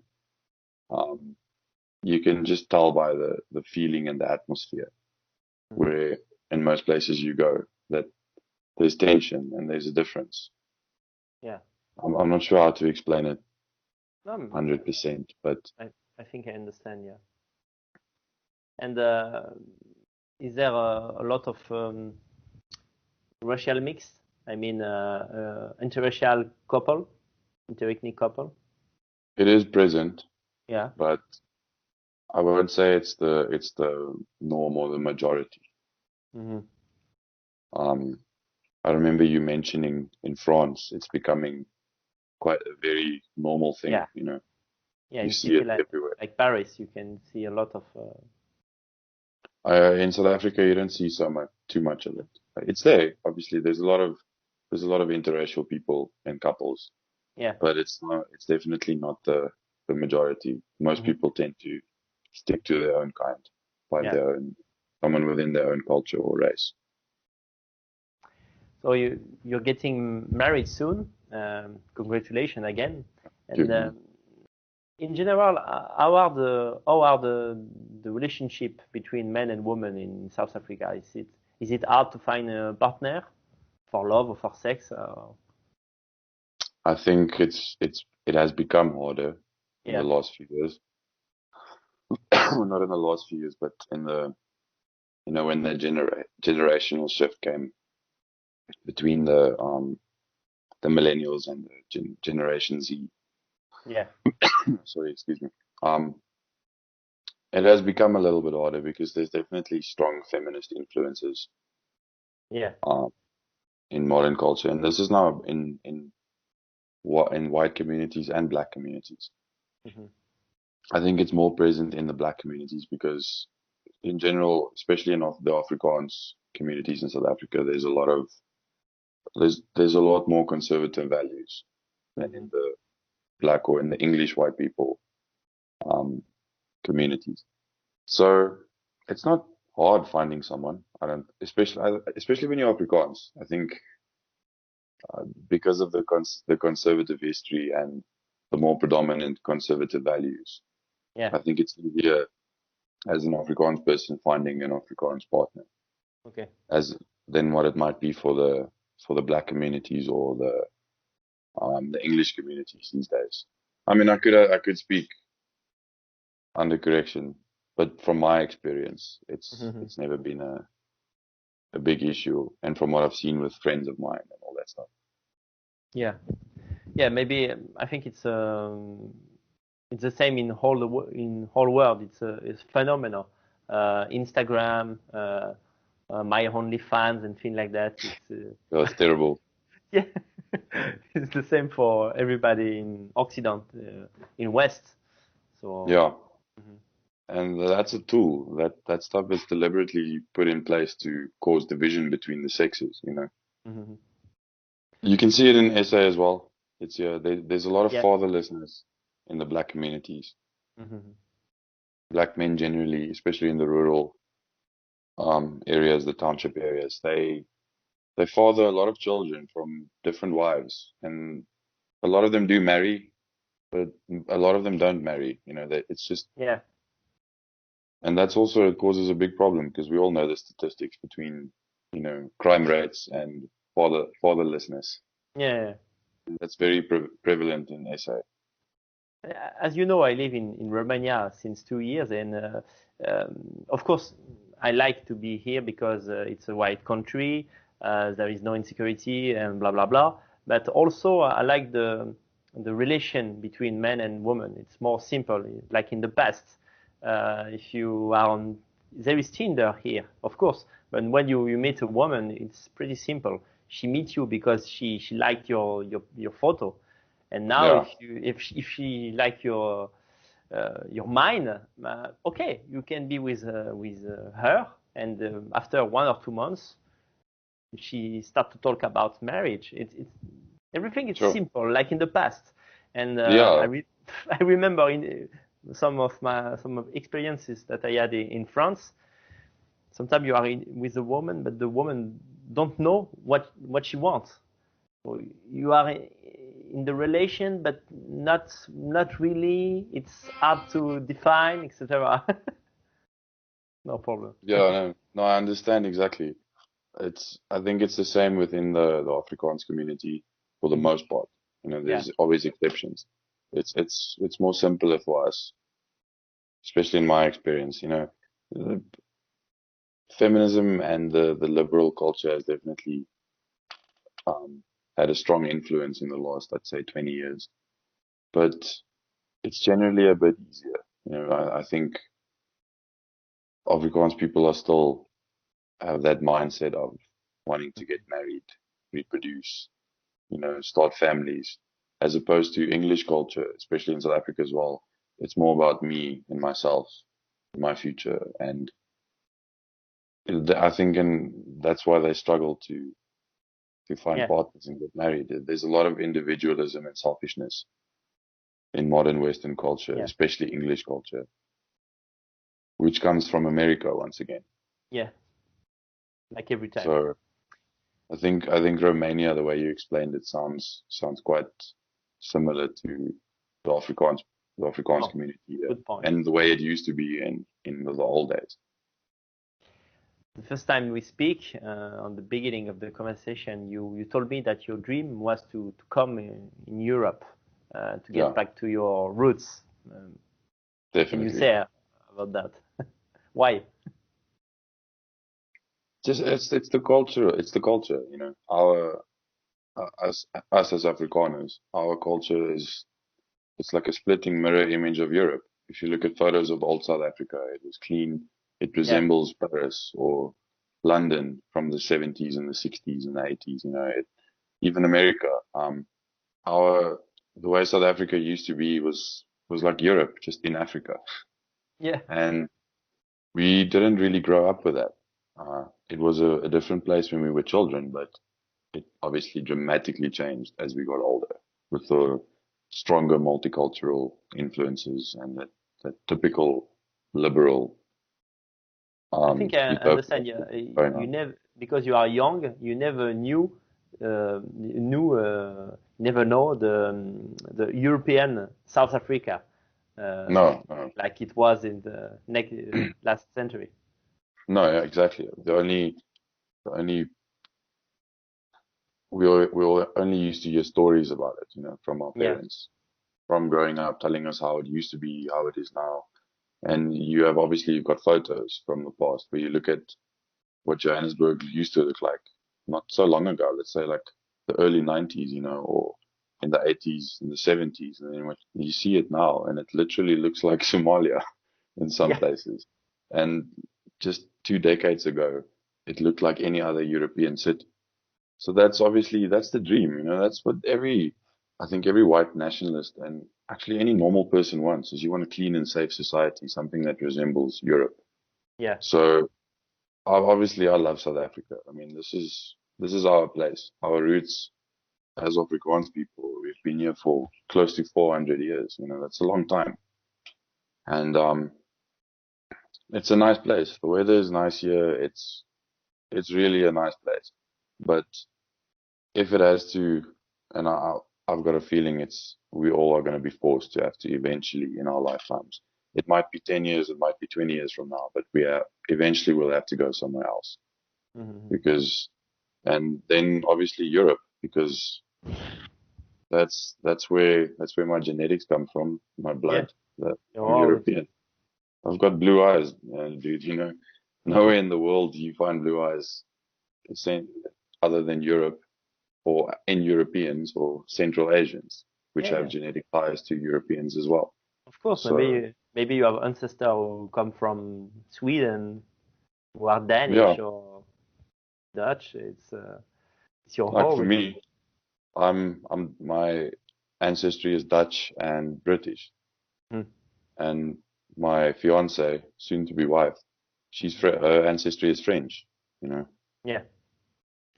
um, you can just tell by the feeling and the atmosphere Mhm. where in most places you go that there's tension and there's a difference. Yeah. I'm not sure how to explain it Um, 100%, but I think I understand. Yeah. And is there a lot of racial mix? I mean, interracial couple, interethnic couple. it is present. Yeah. But I won't say it's the norm or the majority. Hmm. Um, I remember you mentioning in France, it's becoming quite a very normal thing. Yeah. Yeah. You In see city it everywhere. like Paris, you can see a lot of. In South Africa, you don't see too much of it. It's there, obviously. There's a lot of interracial people and couples, Yeah. but it's definitely not the majority. Most people tend to stick to their own kind, find Yeah. someone within their own culture or race. So you're getting married soon. Congratulations again. And in general, how are the relationship between men and women in South Africa? Is it hard to find a partner for love or for sex? I think it has become harder in the Yeah. last few years. Not in the last few years, but in when the generational shift came between the millennials and the Generation Z. Yeah. Sorry, excuse me. It has become a little bit harder because there's definitely strong feminist influences Yeah. in modern culture, and this is now in white communities and black communities. I think it's more present in the black communities because, in general, especially in the Afrikaans communities in South Africa, there's a lot more conservative values than in the black or in the English white people communities. So it's not hard finding someone. I don't, especially when you're Afrikaans. I think because of the conservative history and the more predominant conservative values, Yeah. I think it's easier as an Afrikaans person finding an Afrikaans partner, Okay. as than what it might be for the black communities or the English communities these days. I mean, I could speak under correction, but from my experience, it's never been a big issue, and from what I've seen with friends of mine and all that stuff. Yeah. Yeah. Maybe I think it's the same in whole world. It's phenomenal. Instagram, my OnlyFans and things like that. It's terrible. Yeah, it's the same for everybody in Occident, in West. So Yeah. And that's a tool that stuff is deliberately put in place to cause division between the sexes. You can see it in SA as well. There's a lot of yeah. fatherlessness in the black communities. Black men generally, especially in the rural areas, the township areas, they father a lot of children from different wives, and a lot of them do marry, but a lot of them don't marry. It's just Yeah. And that's also it causes a big problem because we all know the statistics between crime rates and fatherlessness. Yeah. That's very prevalent in SA. As you know, I live in Romania since 2 years, and of course, I like to be here because it's a white country. There is no insecurity and blah blah blah. But also, I like the relation between men and women. It's more simple, like in the past. If you are on, there is Tinder here, of course, but when you meet a woman, it's pretty simple. She meets you because she liked your photo. And now, if she like your mind, okay, you can be with her, and after 1 or 2 months, she start to talk about marriage. It's everything is simple, like in the past. And I remember in some of experiences that I had in France. Sometimes you are with a woman, but the woman don't know what she wants. So you are in the relation, but not really. It's hard to define, etc. No problem. Yeah, no, I understand exactly. I think it's the same within the Afrikaans community for the most part. There's always exceptions. It's more simpler for us, especially in my experience. Feminism and the liberal culture has definitely had a strong influence in the last, let's say, 20 years. But it's generally a bit easier. I think Afrikaans people are still have that mindset of wanting to get married, reproduce, start families, as opposed to English culture, especially in South Africa as well. It's more about me and myself, my future, and I think, and that's why they struggle to find Yeah, partners and get married. There's a lot of individualism and selfishness in modern Western culture, yeah, especially English culture, which comes from America once again. yeah. Like every time. So I think Romania, the way you explained it, sounds quite similar to the Afrikaans Oh, community here, good point. and the way it used to be in the old days. The first time we speak, on the beginning of the conversation, you told me that your dream was to come in Europe, to Yeah, get back to your roots. Can you definitely. say about that? Why? Just it's the culture. It's the culture. Our us as Afrikaners, our culture is it's like a splitting mirror image of Europe. If you look at photos of old South Africa, it was clean. It Yeah, resembles Paris or London from the 70s and the 60s and the 80s. Even America. Our the way South Africa used to be was like Europe, just in Africa, yeah, and we didn't really grow up with that. It was a different place when we were children, but it obviously dramatically changed as we got older with the stronger multicultural influences and that typical liberal I think I utopia understand. Yeah, going you on. never, because you are young, you never never know the European South Africa, uh, No, no, like it was in the next last century. no, yeah, exactly. The only we all only used to hear stories about it, from our Yeah, parents, from growing up, telling us how it used to be, how it is now. And you've got photos from the past where you look at what Johannesburg used to look like not so long ago, let's say like the early 90s, or in the 80s, in the 70s. And then when you see it now, and it literally looks like Somalia in some yeah, places. And just 2 decades ago, it looked like any other European city. So that's the dream, that's what I think every white nationalist and actually any normal person wants is you want a clean and safe society, something that resembles Europe. yeah. So obviously I love South Africa. I mean, this is our place, our roots as Afrikaans people. We've been here for close to 400 years. That's a long time. And it's a nice place. The weather is nice here. It's really a nice place. But if it has to, and I've got a feeling we all are going to be forced to have to eventually in our lifetimes. It might be 10 years, it might be 20 years from now, but eventually we'll have to go somewhere else Hmm. because, and then obviously Europe, because that's where my genetics come from, my Yeah. blood. That I'm Oh, European. I've got blue eyes, dude. Nowhere in the world do you find blue eyes, the same, other than Europe or in Europeans or Central Asians, which yeah, have yeah. genetic ties to Europeans as well. Of course, So maybe you have ancestors who come from Sweden, who are yeah, Danish or Dutch. It's your like for home. me, my ancestry is Dutch and British, Hmm. and my fiance, soon to be wife, her ancestry is French, you know. Yeah.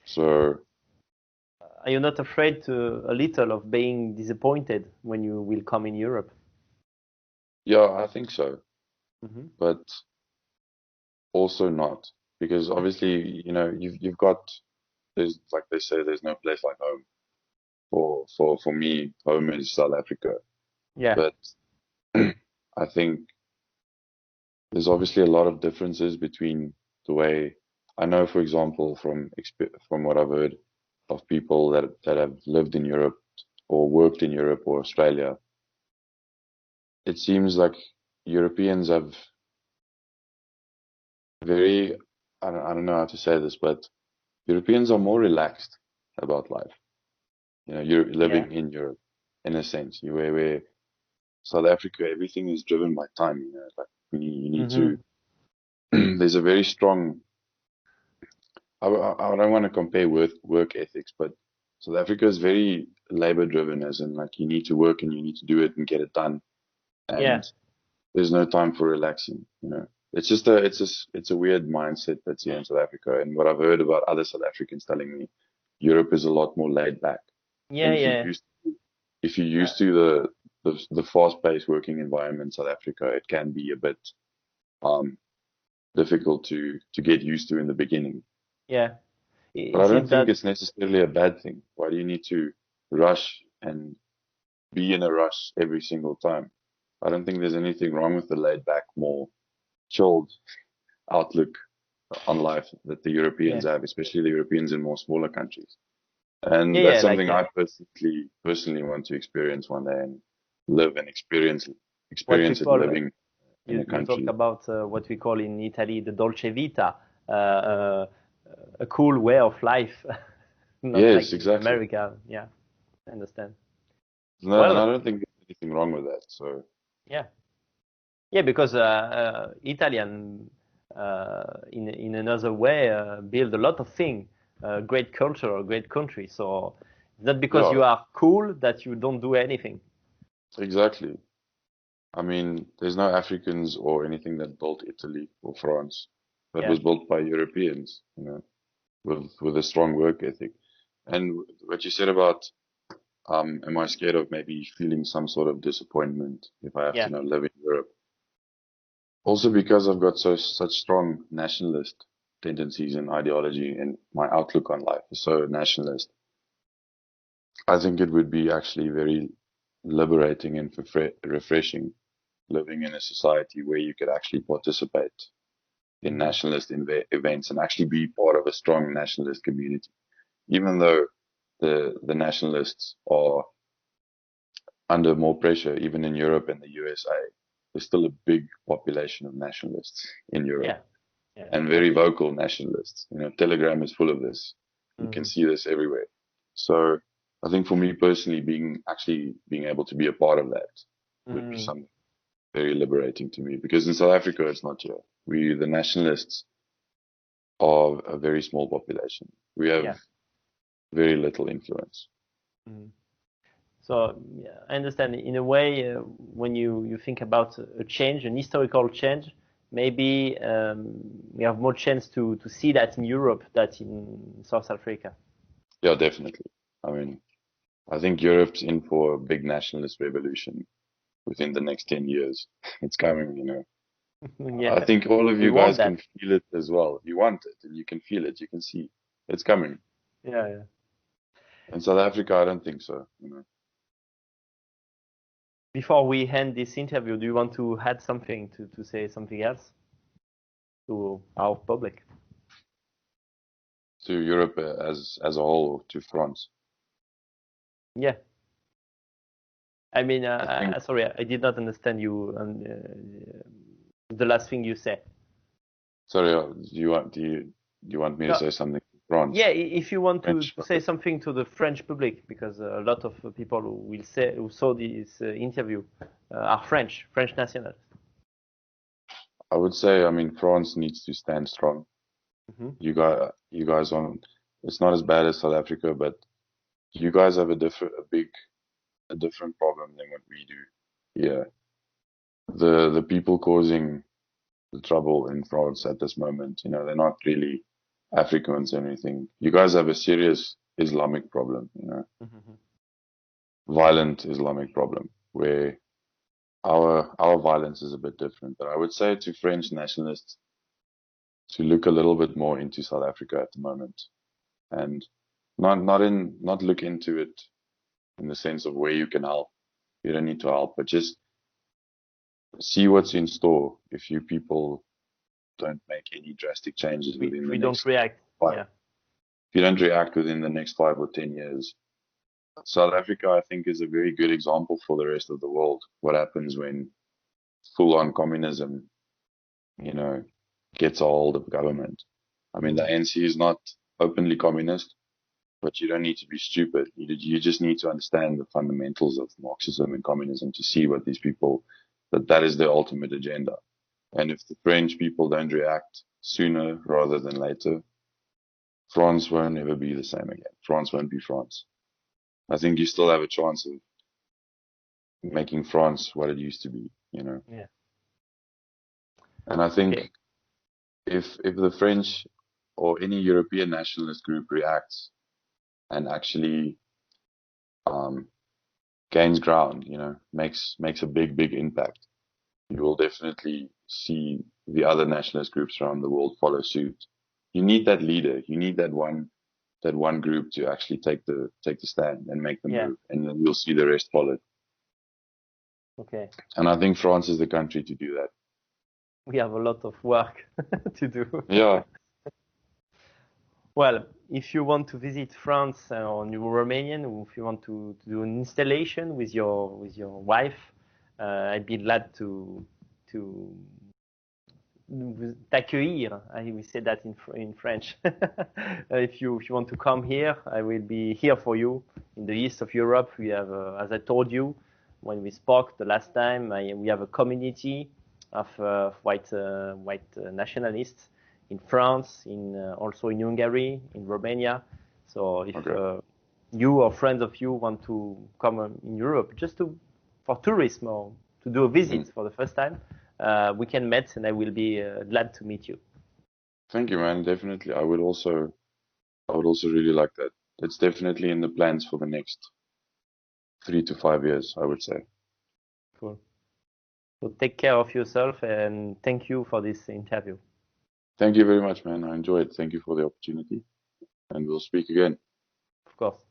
So Are you not afraid a little of being disappointed when you will come in Europe? yeah, I think so, Hmm. but also not because obviously, you've got there's like they say, there's no place like home. For me, home is South Africa, Yeah. but I think there's obviously a lot of differences between the way I know, for example, from what I've heard of people that have lived in Europe or worked in Europe or Australia. It seems like Europeans have very, I don't know how to say this, but Europeans are more relaxed about life. You're Yeah. living in Europe in a sense. Where South Africa, everything is driven by time. Like you need Hmm. to. There's a very strong. I don't want to compare work ethics, but South Africa is very labor driven, as in like you need to work and you need to do it and get it done, Yeah. and there's no time for relaxing. it's a weird mindset that's here in South Africa. And what I've heard about other South Africans telling me, Europe is a lot more laid back. Yeah, And yeah. if you're used to the fast-paced working environment in South Africa, it can be a bit difficult to get used to in the beginning. Yeah. But I Is don't it think that? it's necessarily a bad thing. Why do you need to rush and be in a rush every single time? I don't think there's anything wrong with the laid back, more chilled outlook on life that the Yeah. Europeans have, especially the Europeans in more smaller countries. Yeah, And yeah. that's Like something I personally want to experience one day and live and what we experience it call living in a you talk country. about what we call in Italy the dolce vita, a cool way of life, not like Yes, in exactly. America. Yeah, I understand. No, and I Well, don't think there's anything wrong with that. So yeah, yeah, because Italian in another way build a lot of things, great culture, great country. So it's not because yeah, you are cool that you don't do anything. exactly. I mean, there's no Africans or anything that built Italy or France. That Yeah, was built by Europeans, with a strong work ethic. And what you said about, am I scared of maybe feeling some sort of disappointment if I have to yeah, live in Europe? Also because I've got such strong nationalist tendencies and ideology, and my outlook on life is so nationalist. I think it would be actually very liberating and refreshing living in a society where you could actually participate in hmm nationalist events and actually be part of a strong nationalist community. Even though the nationalists are under more pressure, even in Europe and the USA, there's still a big population of nationalists in Europe, yeah, yeah, and very definitely. vocal nationalists. Telegram is full of this. You can hmm see this everywhere. So I think for me personally, being able to be a part of that would be hmm something very liberating to me, because in South Africa it's not here. The nationalists are a very small population. We have Yeah. very little influence. Mhm. So yeah, I understand. In a way, when you think about a change, an historical change, maybe we have more chance to see that in Europe than in South Africa. Yeah, definitely. I mean, I think Europe's in for a big nationalist revolution within the next 10 years. It's coming. I Yeah, think all of we you want guys that. can feel it as well. You want it and you can feel it. You can see it's coming. Yeah, yeah. In South Africa, I don't think so. Before we end this interview, do you want to add something to say something else to our public? To Europe as a whole, to France. Yeah. I mean, I think, sorry, I did not understand you. The last thing you said. sorry, do you want me to No, say something to France? yeah, if you want French? to say Okay. something to the French public, because a lot of people who saw this interview are French nationalists. I would say, I mean, France needs to stand strong. hmm You guys on, it's not as bad as South Africa, but you guys have a different problem than what we do. Yeah. The people causing the trouble in France at this moment, they're not really Africans or anything. You guys have a serious Islamic problem, hmm violent Islamic problem, where our violence is a bit different. But I would say to French nationalists to look a little bit more into South Africa at the moment, and not look into it in the sense of where you can help. You don't need to help, but just see what's in store if you people don't make any drastic changes within If the we don't next react, five. yeah, If you don't react within the next 5 or 10 years, South Africa, I think, is a very good example for the rest of the world. What happens when full-on communism, you know, gets a hold of government? I mean, the hmm ANC is not openly communist, but you don't need to be stupid. You just need to understand the fundamentals of Marxism and communism to see what these people, that is their ultimate agenda. And if the French people don't react sooner rather than later, France won't ever be the same again. France won't be France. I think you still have a chance of making France what it used to be. yeah. And I think Okay. if the French or any European nationalist group reacts and actually gains ground, you know, makes a big impact, you will definitely see the other nationalist groups around the world follow suit. You need that leader. You need that one group to actually take the stand and make the Yeah. move, and then you'll see the rest follow. Okay. And I think France is the country to do that. We have a lot of work to do. Yeah. Well, if you want to visit France or Romanian, or if you want to do an installation with your wife, I'd be glad to t'accueillir. We say that in French. If you want to come here, I will be here for you. In the east of Europe, we have, as I told you when we spoke the last time, we have a community of white nationalists in France, also in Hungary, in Romania. So if you or friends of you want to come in Europe just for tourism or to do a visit for the first time, we can meet, and I will be glad to meet you. Thank you, man. Definitely. I would also really like that. It's definitely in the plans for the next 3 to 5 years, I would say. Cool. So take care of yourself, and thank you for this interview. Thank you very much, man. I enjoyed it. Thank you for the opportunity, and we'll speak again. Of course.